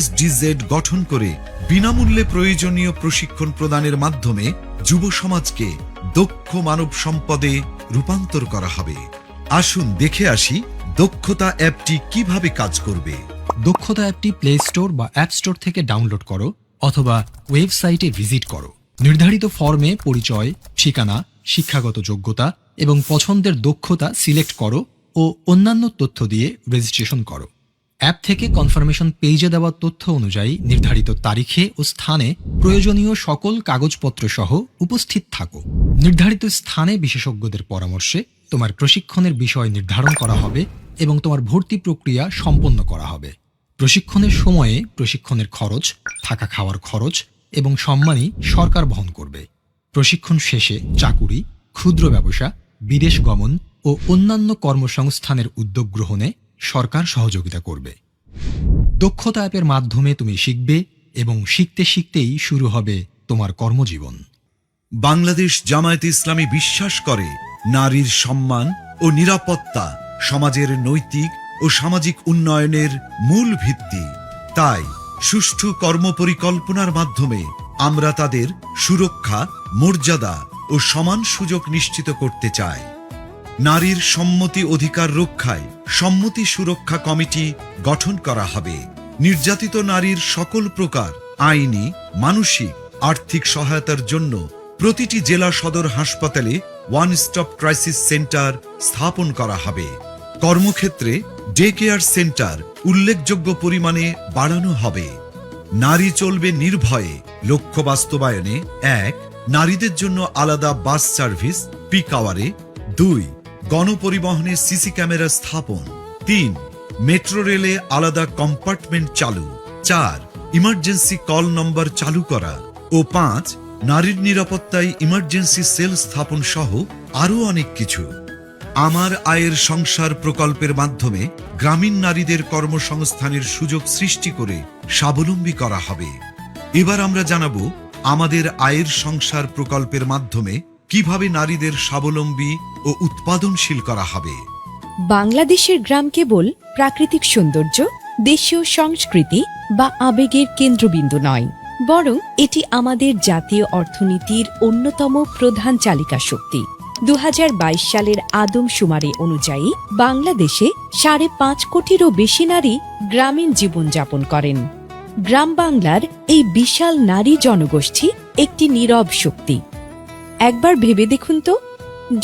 SDZ গঠন করে বিনামূল্যে প্রয়োজনীয় প্রশিক্ষণ প্রদানের মাধ্যমে যুব সমাজকে দক্ষ মানব সম্পদে রূপান্তর করা হবে। আসুন দেখে আসি দক্ষতা অ্যাপটি কিভাবে কাজ করবে। দক্ষতা অ্যাপটি প্লে স্টোর বা অ্যাপ স্টোর থেকে ডাউনলোড করো অথবা ওয়েবসাইটে ভিজিট করো। নির্ধারিত ফর্মে পরিচয়, ঠিকানা, শিক্ষাগত যোগ্যতা এবং পছন্দের দক্ষতা সিলেক্ট করো ও অন্যান্য তথ্য দিয়ে রেজিস্ট্রেশন করো। অ্যাপ থেকে কনফার্মেশন পেজে দেওয়া তথ্য অনুযায়ী নির্ধারিত তারিখে ও স্থানে প্রয়োজনীয় সকল কাগজপত্র সহ উপস্থিত থাকো। নির্ধারিত স্থানে বিশেষজ্ঞদের পরামর্শে তোমার প্রশিক্ষণের বিষয় নির্ধারণ করা হবে এবং তোমার ভর্তি প্রক্রিয়া সম্পন্ন করা হবে। প্রশিক্ষণের সময়ে প্রশিক্ষণের খরচ, থাকা খাওয়ার খরচ এবং সম্মানী সরকার বহন করবে। প্রশিক্ষণ শেষে চাকুরি, ক্ষুদ্র ব্যবসা, বিদেশ গমন ও অন্যান্য কর্মসংস্থানের উদ্যোগ গ্রহণে সরকার সহযোগিতা করবে। দক্ষতা অ্যাপের মাধ্যমে তুমি শিখবে এবং শিখতে শিখতেই শুরু হবে তোমার কর্মজীবন। বাংলাদেশ জামায়াতে ইসলামী বিশ্বাস করে নারীর সম্মান ও নিরাপত্তা সমাজের নৈতিক ও সামাজিক উন্নয়নের মূল ভিত্তি। তাই সুষ্ঠু কর্মপরিকল্পনার মাধ্যমে আমরা তাদের সুরক্ষা, মর্যাদা ও সমান সুযোগ নিশ্চিত করতে চাই। নারীর সম্মতি অধিকার রক্ষায় সম্মতি সুরক্ষা কমিটি গঠন করা হবে। নির্যাতিত নারীর সকল প্রকার আইনি, মানসিক, আর্থিক সহায়তার জন্য প্রতিটি জেলা সদর হাসপাতালে ওয়ান স্টপ ক্রাইসিস সেন্টার স্থাপন করা হবে। কর্মক্ষেত্রে ডে কেয়ার সেন্টার উল্লেখযোগ্য পরিমাণে বাড়ানো হবে। নারী চলবে নির্ভয়ে লক্ষ্য বাস্তবায়নে 1. নারীদের জন্য আলাদা বাস সার্ভিস পিক আওয়ারে। 2. গণপরিবহনে সিসি ক্যামেরা স্থাপন। 3. মেট্রো রেলে আলাদা কম্পার্টমেন্ট চালু। 4. ইমার্জেন্সি কল নম্বর চালু করা ও 5. নারীর নিরাপত্তায় ইমার্জেন্সি সেল স্থাপন সহ আরও অনেক কিছু। আমার আয়ের সংসার প্রকল্পের মাধ্যমে গ্রামীণ নারীদের কর্মসংস্থানের সুযোগ সৃষ্টি করে স্বাবলম্বী করা হবে। এবার আমরা জানাবো আমাদের আয়ের সংসার প্রকল্পের মাধ্যমে কিভাবে নারীদের স্বাবলম্বী ও উৎপাদনশীল করা হবে। বাংলাদেশের গ্রাম কেবল প্রাকৃতিক সৌন্দর্য, দেশীয় সংস্কৃতি বা আবেগের কেন্দ্রবিন্দু নয়, বরং এটি আমাদের জাতীয় অর্থনীতির অন্যতম প্রধান চালিকা শক্তি। 2022 সালের আদমশুমারি অনুযায়ী বাংলাদেশে 5.5 কোটিরও বেশি নারী গ্রামীণ জীবনযাপন করেন। গ্রাম বাংলার এই বিশাল নারী জনগোষ্ঠী একটি নীরব শক্তি। একবার ভেবে দেখুন তো,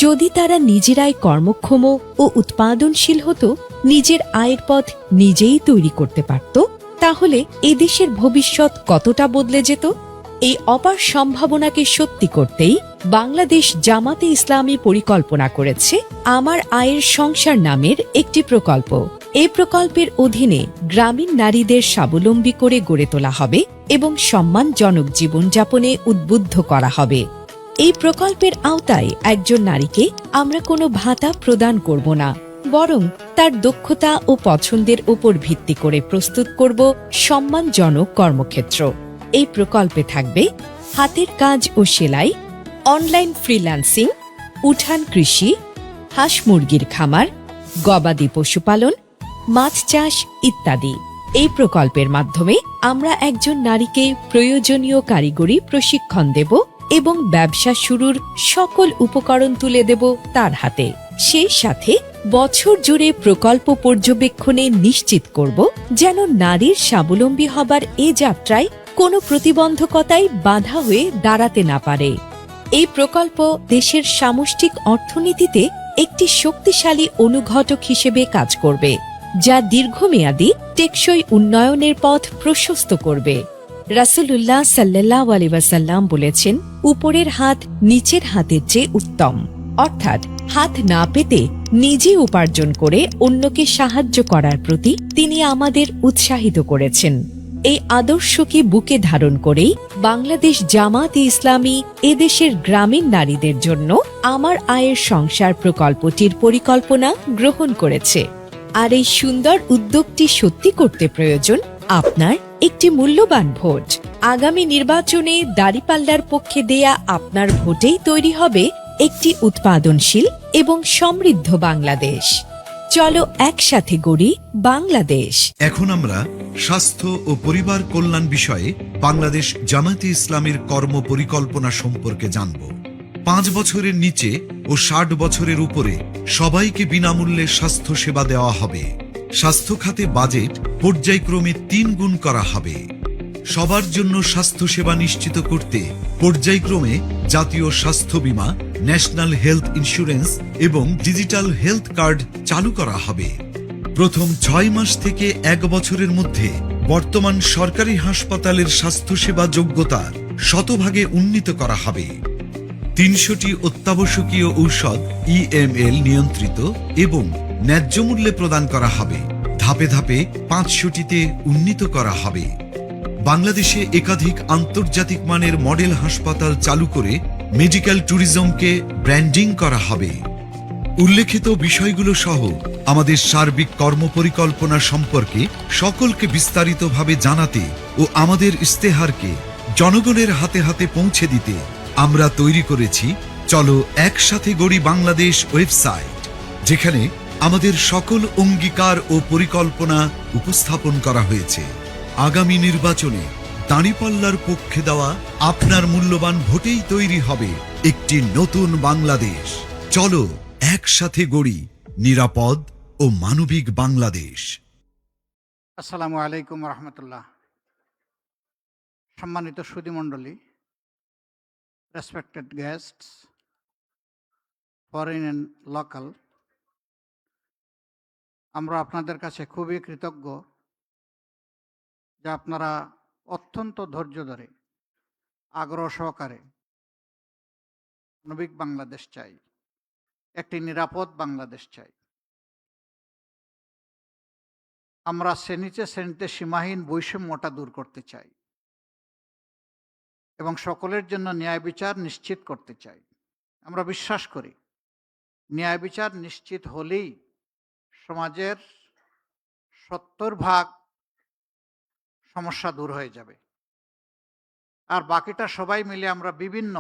যদি তারা নিজেরাই কর্মক্ষম ও উৎপাদনশীল হতো, নিজের আয়ের পথ নিজেই তৈরি করতে পারত, তাহলে এদেশের ভবিষ্যৎ কতটা বদলে যেত। এই অপার সম্ভাবনাকে সত্যি করতেই বাংলাদেশ জামাতে ইসলামী পরিকল্পনা করেছে আমার আয়ের সংসার নামের একটি প্রকল্প। এই প্রকল্পের অধীনে গ্রামীণ নারীদের স্বাবলম্বী করে গড়ে তোলা হবে এবং সম্মানজনক জীবনযাপনে উদ্বুদ্ধ করা হবে। এই প্রকল্পের আওতায় একজন নারীকে আমরা কোনো ভাতা প্রদান করব না, বরং তার দক্ষতা ও পছন্দের উপর ভিত্তি করে প্রস্তুত করব সম্মানজনক কর্মক্ষেত্র। এই প্রকল্পে থাকবে হাতের কাজ ও সেলাই, অনলাইন ফ্রিল্যান্সিং, উঠান কৃষি, হাঁস মুরগির খামার, গবাদি পশুপালন, মাছ চাষ ইত্যাদি। এই প্রকল্পের মাধ্যমে আমরা একজন নারীকে প্রয়োজনীয় কারিগরি প্রশিক্ষণ দেব এবং ব্যবসা শুরুর সকল উপকরণ তুলে দেব তার হাতে। সেই সাথে বছর জুড়ে প্রকল্প পর্যবেক্ষণে নিশ্চিত করব যেন নারীর স্বাবলম্বী হবার এ যাত্রায় কোনো প্রতিবন্ধকতাই বাধা হয়ে দাঁড়াতে না পারে। এই প্রকল্প দেশের সামষ্টিক অর্থনীতিতে একটি শক্তিশালী অনুঘটক হিসেবে কাজ করবে, যা দীর্ঘমেয়াদী টেকসই উন্নয়নের পথ প্রশস্ত করবে। রাসূলুল্লাহ সাল্লাল্লাহু আলাইহি ওয়াসাল্লাম বলেছেন, উপরের হাত নিচের হাতের চেয়ে উত্তম, অর্থাৎ হাত না পেতে নিজে উপার্জন করে অন্যকে সাহায্য করার প্রতি তিনি আমাদের উৎসাহিত করেছেন। এই আদর্শকে বুকে ধারণ করেই বাংলাদেশ জামাতে ইসলামী এদেশের গ্রামীণ নারীদের জন্য আমার আয়ের সংসার প্রকল্পটির পরিকল্পনা গ্রহণ করেছে। আর এই সুন্দর উদ্যোগটি সত্যি করতে প্রয়োজন আপনার একটি মূল্যবান ভোট। আগামী নির্বাচনে দাঁড়িপাল্লার পক্ষে দেয়া আপনার ভোটেই তৈরি হবে একটি উৎপাদনশীল এবং সমৃদ্ধ বাংলাদেশ। চলো একসাথে গড়ি বাংলাদেশ। এখন আমরা স্বাস্থ্য ও পরিবার কল্যাণ বিষয়ে বাংলাদেশ জামাতে ইসলামীর কর্ম পরিকল্পনা সম্পর্কে জানব। 5 বছরের নিচে ও 60 বছরের উপরে সবাইকে বিনামূল্যে স্বাস্থ্য সেবা দেওয়া হবে। স্বাস্থ্য খাতে বাজেট পর্যায়ক্রমে 3 গুণ করা হবে। সবার জন্য স্বাস্থ্য সেবা নিশ্চিত করতে পর্যায়ক্রমে জাতীয় স্বাস্থ্য বীমা, ন্যাশনাল হেলথ ইন্স্যুরেন্স এবং ডিজিটাল হেলথ কার্ড চালু করা হবে। প্রথম 6 মাস থেকে 1 বছরের মধ্যে বর্তমান সরকারি হাসপাতালের স্বাস্থ্যসেবা যোগ্যতা শতভাগে উন্নীত করা হবে। 300টি অত্যাবশ্যকীয় ঔষধ EML নিয়ন্ত্রিত এবং ন্যায্য মূল্যে প্রদান করা হবে। ধাপে ধাপে 500টিতে উন্নীত করা হবে। বাংলাদেশে একাধিক আন্তর্জাতিক মানের মডেল হাসপাতাল চালু করে মেডিকেল ট্যুরিজমকে ব্র্যান্ডিং করা হবে। উল্লেখিত বিষয়গুলো সহ আমাদের সার্বিক কর্মপরিকল্পনা সম্পর্কে সকলকে বিস্তারিতভাবে জানাতে ও আমাদের ইস্তেহারকে জনগণের হাতে হাতে পৌঁছে দিতে আমরা তৈরি করেছি চলো একসাথে গড়ি বাংলাদেশ ওয়েবসাইট, যেখানে আমাদের সকল অঙ্গীকার ও পরিকল্পনা উপস্থাপন করা হয়েছে। আগামী নির্বাচনে দাঁড়িপাল্লার পক্ষে দেওয়া আপনার মূল্যবান ভোটেই তৈরি হবে একটি নতুন বাংলাদেশ। চলো একসাথে গড়ি নিরাপদ ও মানবিক বাংলাদেশ। আসসালামু আলাইকুম রহমতুল্লাহ। সম্মানিত সুধীমণ্ডলী, respected guests, foreign and local, আমরা আপনাদের কাছে খুবই কৃতজ্ঞ যে আপনারা অত্যন্ত ধৈর্য ধরে আগ্রহ সহকারে মানবিক বাংলাদেশ চাই, একটি নিরাপদ বাংলাদেশ চাই। আমরা শ্রেণীতে শ্রেণীতে সীমাহীন বৈষম্যটা দূর করতে চাই। এবং সকলের জন্য ন্যায় বিচার নিশ্চিত করতে চাই। আমরা বিশ্বাস করি ন্যায় বিচার নিশ্চিত হলেই সমাজের 70% সমস্যা দূর হয়ে যাবে। আর বাকিটা সবাই মিলে আমরা বিভিন্ন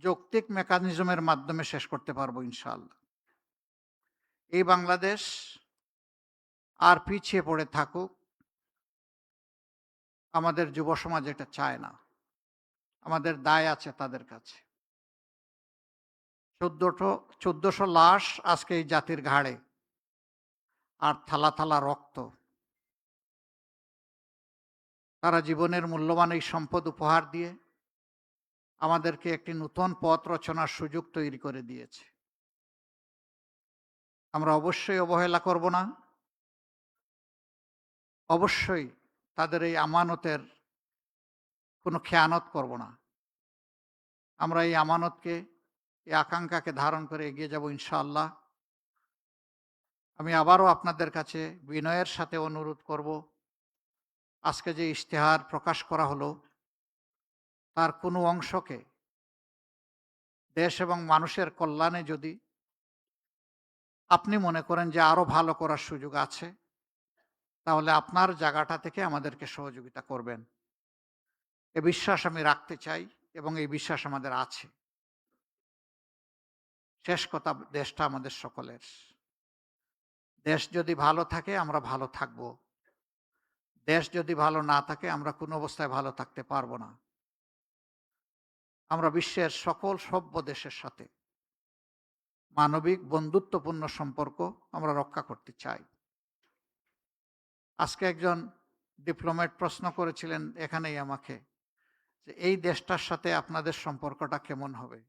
যৌক্তিক মেকানিজমের মাধ্যমে শেষ করতে পারবো ইনশাআল্লাহ। এই বাংলাদেশ আর পিছিয়ে পড়ে থাকুক, আমাদের যুব সমাজ এটা চায় না। আমাদের দায় আছে তাদের কাছে। 1400 লাশ আজকে এই জাতির ঘাড়ে, আর থালা থালা রক্ত। তারা জীবনের মূল্যবান এই সম্পদ উপহার দিয়ে আমাদেরকে একটি নতুন পথ রচনার সুযোগ তৈরি করে দিয়েছে। আমরা অবশ্যই অবহেলা করব না, অবশ্যই তাদের এই আমানতের কোনো খেয়ানত করব না। আমরা এই আমানতকে, এই আকাঙ্ক্ষাকে ধারণ করে এগিয়ে যাব ইনশাআল্লাহ। আমি আবারও আপনাদের কাছে বিনয়ের সাথে অনুরোধ করব, আজকে যে ইশতেহার প্রকাশ করা হলো তার কোনো অংশকে দেশ এবং মানুষের কল্যাণে যদি আপনি মনে করেন যে আরো ভালো করার সুযোগ আছে, তাহলে আপনার জায়গাটা থেকে আমাদেরকে সহযোগিতা করবেন। এ বিশ্বাস আমি রাখতে চাই এবং এই বিশ্বাস আমাদের আছে। শেষ কথা, দেশটা আমাদের সকলের। দেশ যদি ভালো থাকে আমরা ভালো থাকব, দেশ যদি ভালো না থাকে আমরা কোনো অবস্থায় ভালো থাকতে পারবো না। আমরা বিশ্বের সকল সভ্য দেশের সাথে মানবিক বন্ধুত্বপূর্ণ সম্পর্ক আমরা রক্ষা করতে চাই। আজকে একজন ডিপ্লোম্যাট প্রশ্ন করেছিলেন এখানেই আমাকে, যে এই দেশটার সাথে আপনাদের সম্পর্কটা কেমন হবে।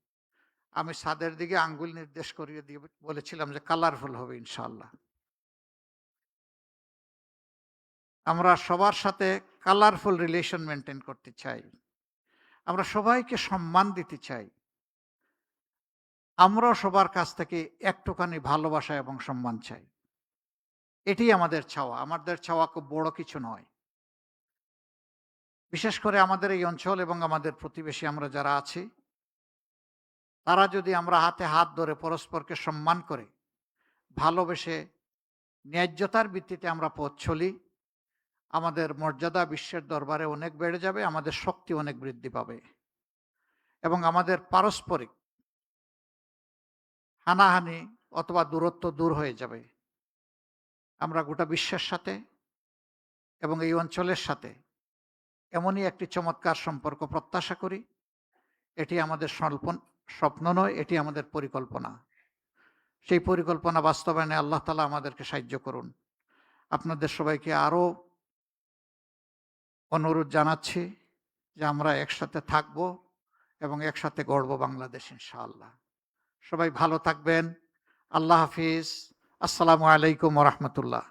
আমি সাদের দিকে আঙ্গুল নির্দেশ করিয়ে দিয়ে বলেছিলাম যে কালারফুল হবে ইনশাআল্লাহ। আমরা সবার সাথে কালারফুল রিলেশন মেনটেন করতে চাই। আমরা সবাইকে সম্মান দিতে চাই। আমরাও সবার কাছ থেকে একটুখানি ভালোবাসা এবং সম্মান চাই। এটি আমাদের চাওয়া। আমাদের চাওয়া খুব বড় কিছু নয়। বিশেষ করে আমাদের এই অঞ্চল এবং আমাদের প্রতিবেশী আমরা যারা আছি, তারা যদি আমরা হাতে হাত ধরে পরস্পরকে সম্মান করে ভালোবেসে ন্যায্যতার ভিত্তিতে আমরা পথ চলি, আমাদের মর্যাদা বিশ্বের দরবারে অনেক বেড়ে যাবে, আমাদের শক্তি অনেক বৃদ্ধি পাবে এবং আমাদের পারস্পরিক হানাহানি অথবা দূরত্ব দূর হয়ে যাবে। আমরা গোটা বিশ্বের সাথে এবং এই অঞ্চলের সাথে এমনই একটি চমৎকার সম্পর্ক প্রত্যাশা করি। এটি আমাদের স্বপ্ন নয়, এটি আমাদের পরিকল্পনা। সেই পরিকল্পনা বাস্তবায়নে আল্লাহ তাআলা আমাদেরকে সাহায্য করুন। আপনাদের সবাইকে আরও অনুরোধ জানাচ্ছি যে আমরা একসাথে থাকব এবং একসাথে গড়ব বাংলাদেশ ইনশাআল্লাহ। সবাই ভালো থাকবেন। আল্লাহ হাফিজ। আসসালামু আলাইকুম ওয়া রাহমাতুল্লাহ।